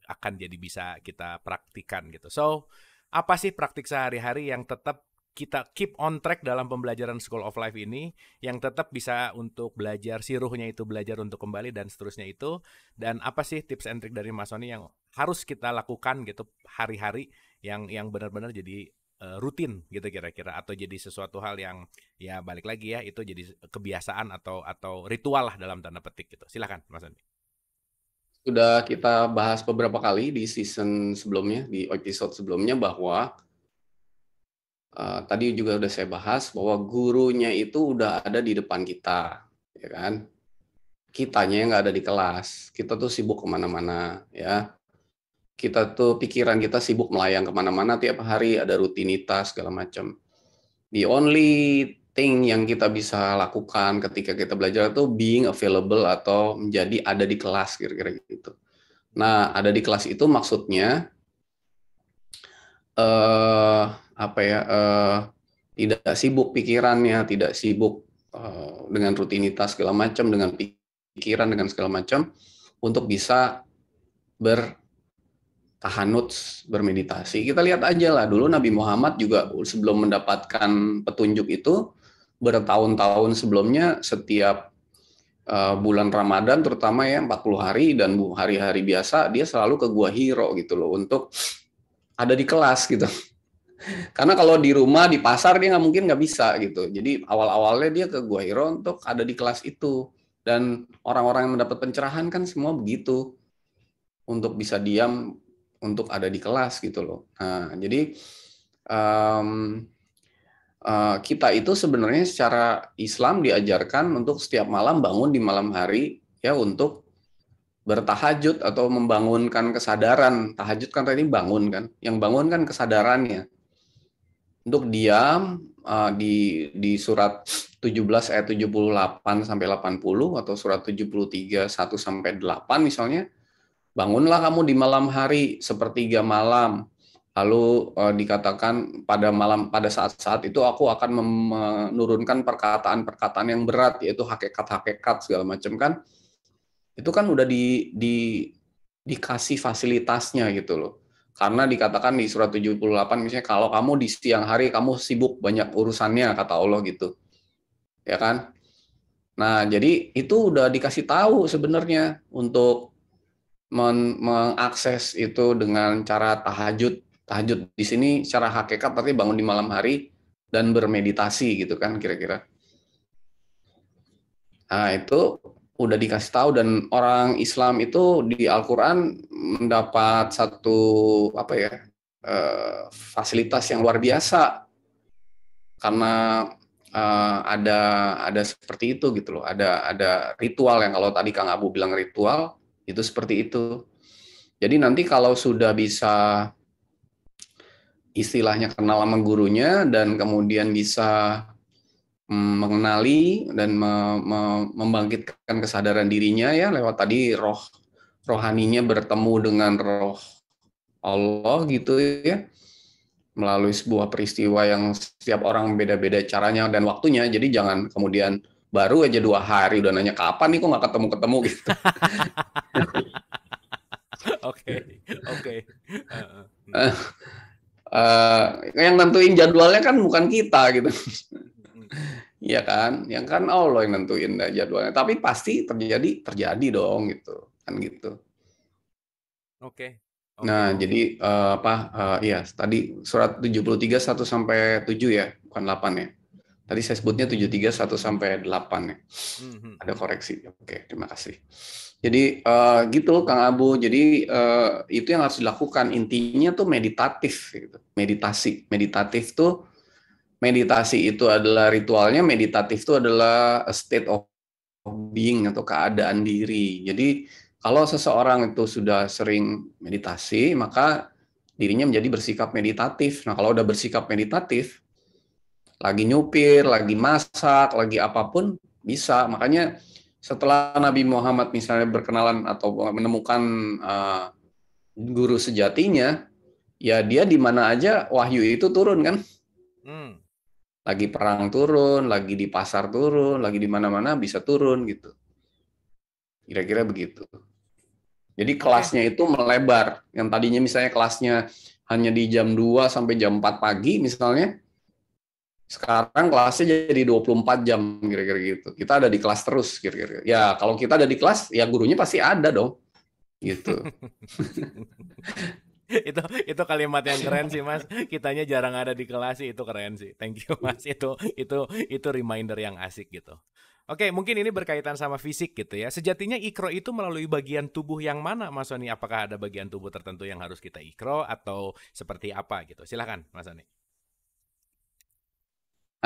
akan jadi bisa kita praktikan gitu. So, apa sih praktik sehari-hari yang tetap kita keep on track dalam pembelajaran School of Life ini, yang tetap bisa untuk belajar, si ruhnya itu belajar untuk kembali dan seterusnya itu, dan apa sih tips and trick dari Mas Sony yang harus kita lakukan gitu hari-hari yang benar-benar jadi rutin gitu kira-kira, atau jadi sesuatu hal yang ya balik lagi ya itu jadi kebiasaan atau ritual lah dalam tanda petik gitu. Silakan Mas Andi. Sudah kita bahas beberapa kali di season sebelumnya, di episode sebelumnya bahwa tadi juga udah saya bahas bahwa gurunya itu udah ada di depan kita, ya kan? Kitanya yang nggak ada di kelas, kita tuh sibuk kemana-mana, ya. Kita tuh pikiran kita sibuk melayang kemana-mana tiap hari, ada rutinitas segala macam. The only thing yang kita bisa lakukan ketika kita belajar itu being available atau menjadi ada di kelas kira-kira gitu. Nah, ada di kelas itu maksudnya tidak sibuk pikirannya, tidak sibuk dengan rutinitas segala macam, dengan pikiran dengan segala macam, untuk bisa bertahanuts, bermeditasi. Kita lihat aja lah, dulu Nabi Muhammad juga sebelum mendapatkan petunjuk itu, bertahun-tahun sebelumnya setiap bulan Ramadan terutama ya 40 hari dan hari-hari biasa dia selalu ke Gua Hiro gitu loh untuk ada di kelas gitu. Karena kalau di rumah di pasar dia nggak bisa gitu. Jadi awal-awalnya dia ke Gua Hiro untuk ada di kelas itu. Dan orang-orang yang mendapat pencerahan kan semua begitu, untuk bisa diam untuk ada di kelas gitu loh. Nah, jadi kita itu sebenarnya secara Islam diajarkan untuk setiap malam bangun di malam hari ya untuk bertahajud atau membangunkan kesadaran. Tahajud kan tadi bangun kan, yang bangun kan kesadarannya. Untuk diam di surat 17 ayat 78 sampai 80 atau surat 73 1 sampai 8 misalnya, bangunlah kamu di malam hari sepertiga malam. Lalu dikatakan pada saat-saat itu aku akan menurunkan perkataan-perkataan yang berat, yaitu hakikat-hakikat segala macam kan. Itu kan udah dikasih fasilitasnya gitu loh. Karena dikatakan di surat 78 misalnya, kalau kamu di siang hari kamu sibuk banyak urusannya, kata Allah gitu. Ya kan? Nah, jadi itu udah dikasih tahu sebenarnya untuk mengakses itu dengan cara tahajud. Tahajud di sini secara hakikat berarti bangun di malam hari dan bermeditasi gitu kan kira-kira. Nah, itu udah dikasih tahu, dan orang Islam itu di Al-Qur'an mendapat satu fasilitas yang luar biasa karena ada seperti itu gitu loh. Ada ritual yang kalau tadi Kang Abu bilang ritual itu seperti itu. Jadi nanti kalau sudah bisa istilahnya kenal sama gurunya dan kemudian bisa mengenali dan membangkitkan kesadaran dirinya ya lewat tadi rohaninya bertemu dengan roh Allah gitu ya, melalui sebuah peristiwa yang setiap orang beda-beda caranya dan waktunya. Jadi jangan kemudian baru aja 2 hari udah nanya kapan nih kok nggak ketemu-ketemu gitu. Oke. Yang nentuin jadwalnya kan bukan kita gitu. Iya kan, yang kan Allah yang nentuin jadwalnya. Tapi pasti terjadi dong gitu, kan gitu. Oke. Nah, jadi iya tadi surat 73 1 sampai 7 ya, bukan 8 ya. Tadi saya sebutnya 73 1 sampai 8 ya. Mhm. Ada koreksi. Oke, terima kasih. Jadi gitu Kang Abu. Jadi itu yang harus dilakukan. Intinya tuh meditatif gitu. Meditasi itu adalah ritualnya, meditatif itu adalah a state of being atau keadaan diri. Jadi kalau seseorang itu sudah sering meditasi, maka dirinya menjadi bersikap meditatif. Nah, kalau udah bersikap meditatif, lagi nyupir, lagi masak, lagi apapun bisa. Makanya setelah Nabi Muhammad misalnya berkenalan atau menemukan guru sejatinya, ya dia di mana aja wahyu itu turun kan. Lagi perang turun, lagi di pasar turun, lagi di mana-mana bisa turun gitu. Kira-kira begitu. Jadi kelasnya itu melebar. Yang tadinya misalnya kelasnya hanya di jam 2 sampai jam 4 pagi misalnya, sekarang kelasnya jadi 24 jam kira-kira gitu. Kita ada di kelas terus kira-kira. Ya, kalau kita ada di kelas, ya gurunya pasti ada dong. Gitu. itu kalimat yang keren sih Mas. Kitanya jarang ada di kelas sih, itu keren sih. Thank you Mas. Itu reminder yang asik gitu. Oke, mungkin ini berkaitan sama fisik gitu ya. Sejatinya ikro itu melalui bagian tubuh yang mana Mas Sony? Apakah ada bagian tubuh tertentu yang harus kita ikro atau seperti apa gitu? Silakan Mas Sony.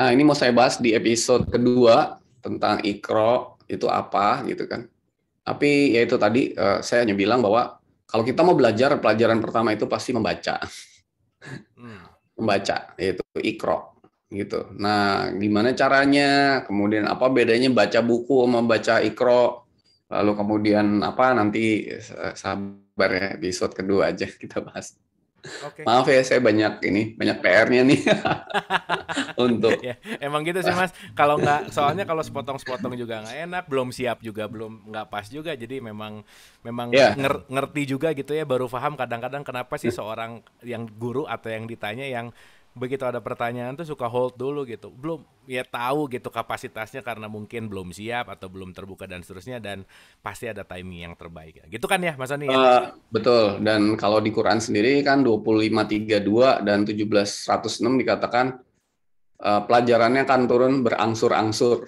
Nah, ini mau saya bahas di episode kedua tentang ikro itu apa gitu kan. Tapi ya itu tadi saya hanya bilang bahwa kalau kita mau belajar, pelajaran pertama itu pasti membaca. Membaca, yaitu ikro gitu. Nah, gimana caranya? Kemudian apa bedanya baca buku sama baca ikro? Lalu kemudian apa nanti sabar ya, episode kedua aja kita bahas. Maaf ya, saya banyak PR-nya nih untuk. Ya, emang gitu sih Mas. Kalau nggak, soalnya kalau sepotong-sepotong juga nggak enak, belum siap juga, belum nggak pas juga. Jadi memang ngerti juga gitu ya, baru paham kadang-kadang kenapa sih seorang yang guru atau yang ditanya yang begitu ada pertanyaan tuh suka hold dulu gitu. Belum ya tahu gitu kapasitasnya karena mungkin belum siap atau belum terbuka dan seterusnya, dan pasti ada timing yang terbaik. Gitu kan ya Mas Sony ya? Betul. Dan kalau di Quran sendiri kan 25:32 dan 17:106 dikatakan pelajarannya akan turun berangsur-angsur,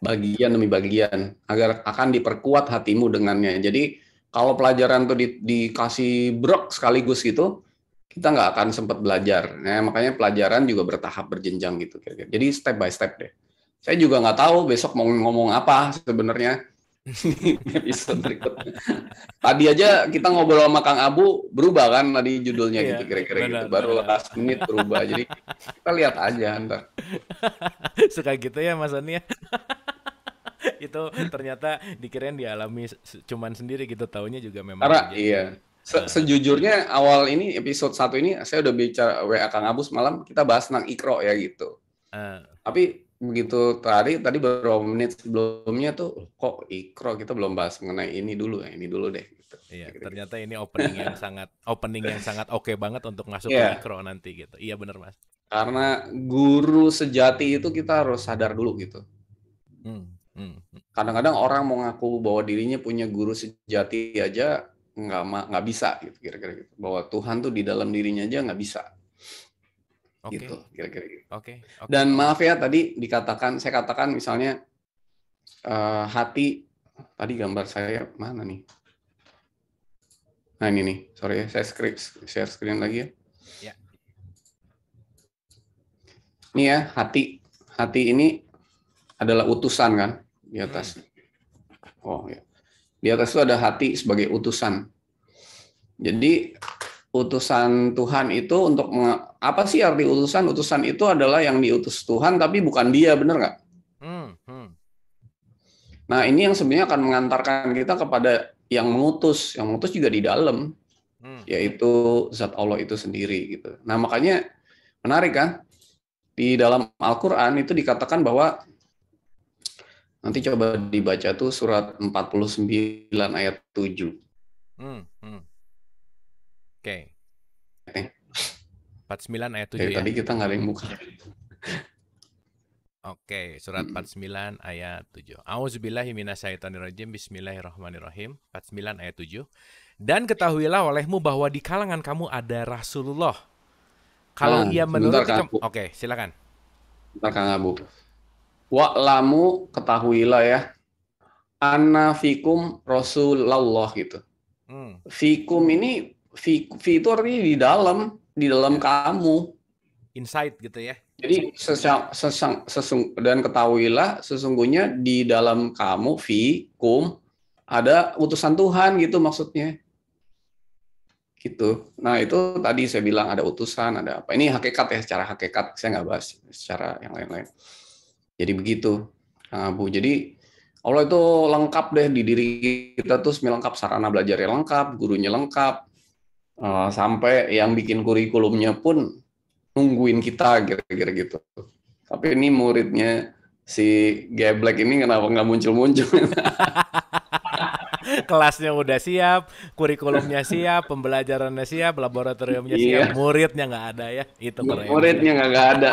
bagian demi bagian, agar akan diperkuat hatimu dengannya. Jadi kalau pelajaran tuh dikasih brok sekaligus gitu, kita nggak akan sempat belajar. Nah, makanya pelajaran juga bertahap, berjenjang gitu. Jadi step by step deh. Saya juga nggak tahu besok mau ngomong apa sebenarnya. Episode berikutnya. Tadi aja kita ngobrol sama Kang Abu, berubah kan tadi judulnya gitu, kira-kira gitu. Baru last menit berubah. Jadi kita lihat aja ntar. Suka gitu ya Mas Sony ya. Itu ternyata dikirain dialami cuman sendiri gitu, taunya juga memang. Karena iya. Sejujurnya awal ini episode 1 ini saya udah bicara WA Kang Abu semalam, kita bahas tentang ikro ya gitu. Tapi begitu tadi beberapa menit sebelumnya tuh kok ikro, kita belum bahas mengenai ini dulu deh. Gitu. Iya, ternyata ini opening yang sangat oke banget untuk masuk ke ikro nanti gitu. Iya benar Mas. Karena guru sejati itu kita harus sadar dulu gitu. Kadang-kadang orang mau ngaku bahwa dirinya punya guru sejati aja nggak bisa gitu, kira-kira gitu. Bahwa Tuhan tuh di dalam dirinya aja nggak bisa. Gitu, kira-kira gitu. Dan maaf ya tadi saya katakan misalnya hati, tadi gambar saya mana nih? Nah ini nih, sorry ya, saya share screen lagi ya. Ini ya, hati ini adalah utusan kan di atas. Oh ya, di atas itu ada hati sebagai utusan. Jadi utusan Tuhan itu untuk apa sih arti utusan? Utusan itu adalah yang diutus Tuhan tapi bukan dia, benar nggak? Nah ini yang sebenarnya akan mengantarkan kita kepada yang mengutus juga di dalam, yaitu Zat Allah itu sendiri gitu. Nah makanya menarik kan, di dalam Al-Quran itu dikatakan bahwa, nanti coba dibaca tuh surat 49 ayat 7. Oke. 49 ayat 7 ya. Tadi kita nggak ada yang buka. Oke, surat 49 ayat 7. A'udzubillahi minasyaitonirrajim. Bismillahirrahmanirrahim. 49 ayat 7. Dan ketahuilah olehmu bahwa di kalangan kamu ada Rasulullah. Kalau ia menurut Oke, silakan. Bentar Kang Abu. Wa'lamu, ketahuilah ya, anna fikum Rasulullah gitu. Fikum ini, fi itu artinya di dalam Ya. kamu. Insight gitu ya. Jadi dan ketahuilah sesungguhnya di dalam kamu, fikum, ada utusan Tuhan gitu maksudnya. Gitu. Nah itu tadi saya bilang ada utusan, ada apa. Ini hakikat ya, secara hakikat saya nggak bahas secara yang lain-lain. Jadi begitu, Kang Abu. Jadi Allah itu lengkap deh di diri kita tuh, semua lengkap, sarana belajarnya lengkap, gurunya lengkap, sampai yang bikin kurikulumnya pun nungguin kita kira-kira gitu. Tapi ini muridnya si Geblek ini kenapa nggak muncul-muncul? Kelasnya udah siap, kurikulumnya siap, pembelajarannya siap, laboratoriumnya siap, Iya, muridnya nggak ada ya. Itu keren sih. muridnya nggak ada.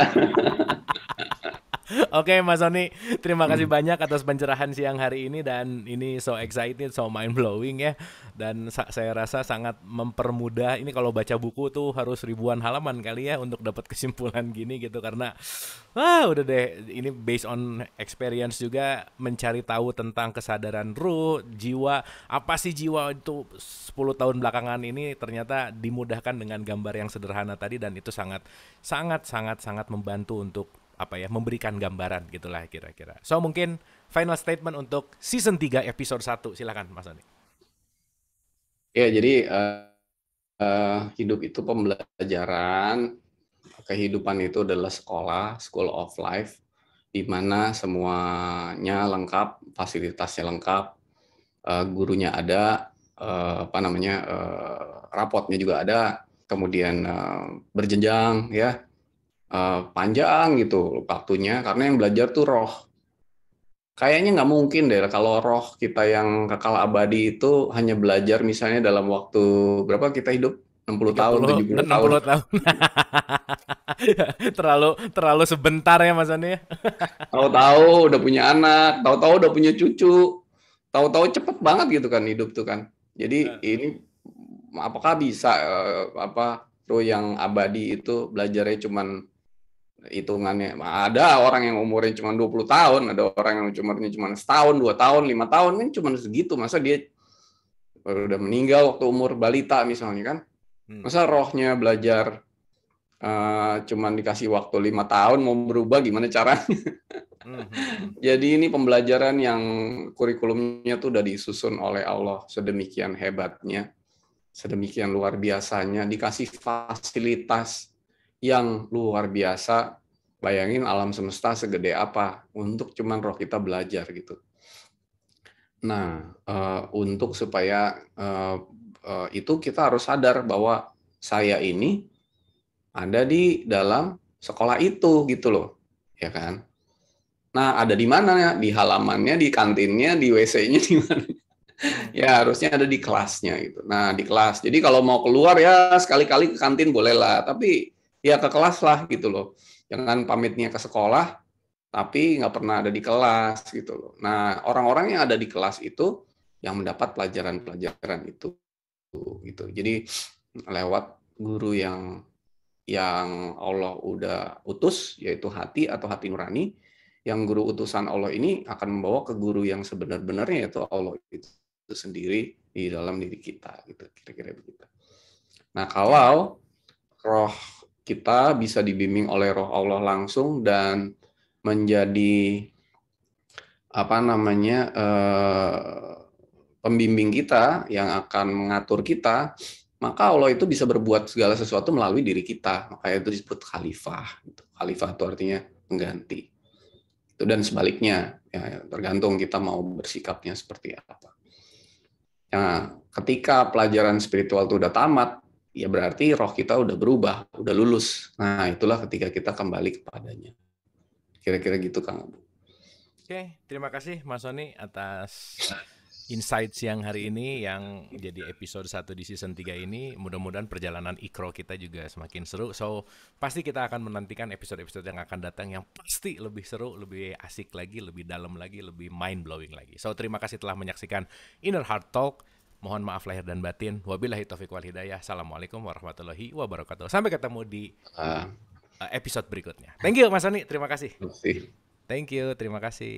Oke Mas Sony, terima kasih banyak atas pencerahan siang hari ini dan ini so excited, so mind blowing ya. Dan saya rasa sangat mempermudah. Ini kalau baca buku tuh harus ribuan halaman kali ya untuk dapat kesimpulan gini gitu karena udah deh ini based on experience juga mencari tahu tentang kesadaran ruh, jiwa. Apa sih jiwa itu 10 tahun belakangan ini ternyata dimudahkan dengan gambar yang sederhana tadi dan itu sangat sangat membantu untuk apa ya memberikan gambaran gitulah kira-kira. So mungkin final statement untuk season 3 episode 1 silakan Mas Ani. Ya, jadi hidup itu pembelajaran, kehidupan itu adalah sekolah, school of life, di mana semuanya lengkap, fasilitasnya lengkap, gurunya ada, rapotnya juga ada, kemudian berjenjang ya, panjang gitu waktunya, karena yang belajar tuh roh. Kayaknya nggak mungkin deh kalau roh kita yang kekal abadi itu hanya belajar misalnya dalam waktu berapa kita hidup? 60 tahun, 30 70 tahun. 60 tahun. terlalu sebentar ya Mas Ani. Tahu-tahu udah punya anak, tahu-tahu udah punya cucu. Tahu-tahu cepet banget gitu kan hidup tuh kan. Jadi ini apakah bisa roh yang abadi itu belajarnya cuman hitungannya, ada orang yang umurnya cuma 20 tahun, ada orang yang umurnya cuma setahun, 2 tahun, 5 tahun, kan cuma segitu. Masa dia udah meninggal waktu umur balita misalnya kan? Masa rohnya belajar cuman dikasih waktu 5 tahun mau berubah gimana caranya? Jadi ini pembelajaran yang kurikulumnya tuh udah disusun oleh Allah sedemikian hebatnya, sedemikian luar biasanya, dikasih fasilitas yang luar biasa. Bayangin alam semesta segede apa untuk cuman roh kita belajar gitu. Nah, untuk supaya itu kita harus sadar bahwa saya ini ada di dalam sekolah itu gitu loh, ya kan? Nah, ada di mana ya? Di halamannya, di kantinnya, di WC-nya di mana? Ya harusnya ada di kelasnya gitu. Nah, di kelas. Jadi kalau mau keluar ya sekali-kali ke kantin bolehlah, tapi ya ke kelas lah gitu loh. Jangan pamitnya ke sekolah tapi nggak pernah ada di kelas gitu loh. Nah, orang-orang yang ada di kelas itu yang mendapat pelajaran-pelajaran itu gitu. Jadi lewat guru yang Allah udah utus, yaitu hati atau hati nurani, yang guru utusan Allah ini akan membawa ke guru yang sebenar-benarnya, yaitu Allah itu sendiri di dalam diri kita, gitu kira-kira begitu. Nah, kalau roh kita bisa dibimbing oleh roh Allah langsung dan menjadi pembimbing kita yang akan mengatur kita, maka Allah itu bisa berbuat segala sesuatu melalui diri kita. Makanya itu disebut khalifah. Khalifah itu artinya pengganti. Itu dan sebaliknya, ya, tergantung kita mau bersikapnya seperti apa. Nah, ketika pelajaran spiritual itu udah tamat, ya berarti roh kita udah berubah, udah lulus. Nah, itulah ketika kita kembali kepadanya. Kira-kira gitu, Kang Abu. Oke, terima kasih Mas Sony atas insight siang hari ini yang jadi episode 1 di season 3 ini. Mudah-mudahan perjalanan Ikro kita juga semakin seru. So, pasti kita akan menantikan episode-episode yang akan datang yang pasti lebih seru, lebih asik lagi, lebih dalam lagi, lebih mind-blowing lagi. So, terima kasih telah menyaksikan Inner Heart Talk. Mohon maaf lahir dan batin. Wabillahi taufiq wal hidayah. Assalamualaikum warahmatullahi wabarakatuh. Sampai ketemu di episode berikutnya. Thank you Mas Sony, terima kasih. Terima kasih. Thank you, terima kasih.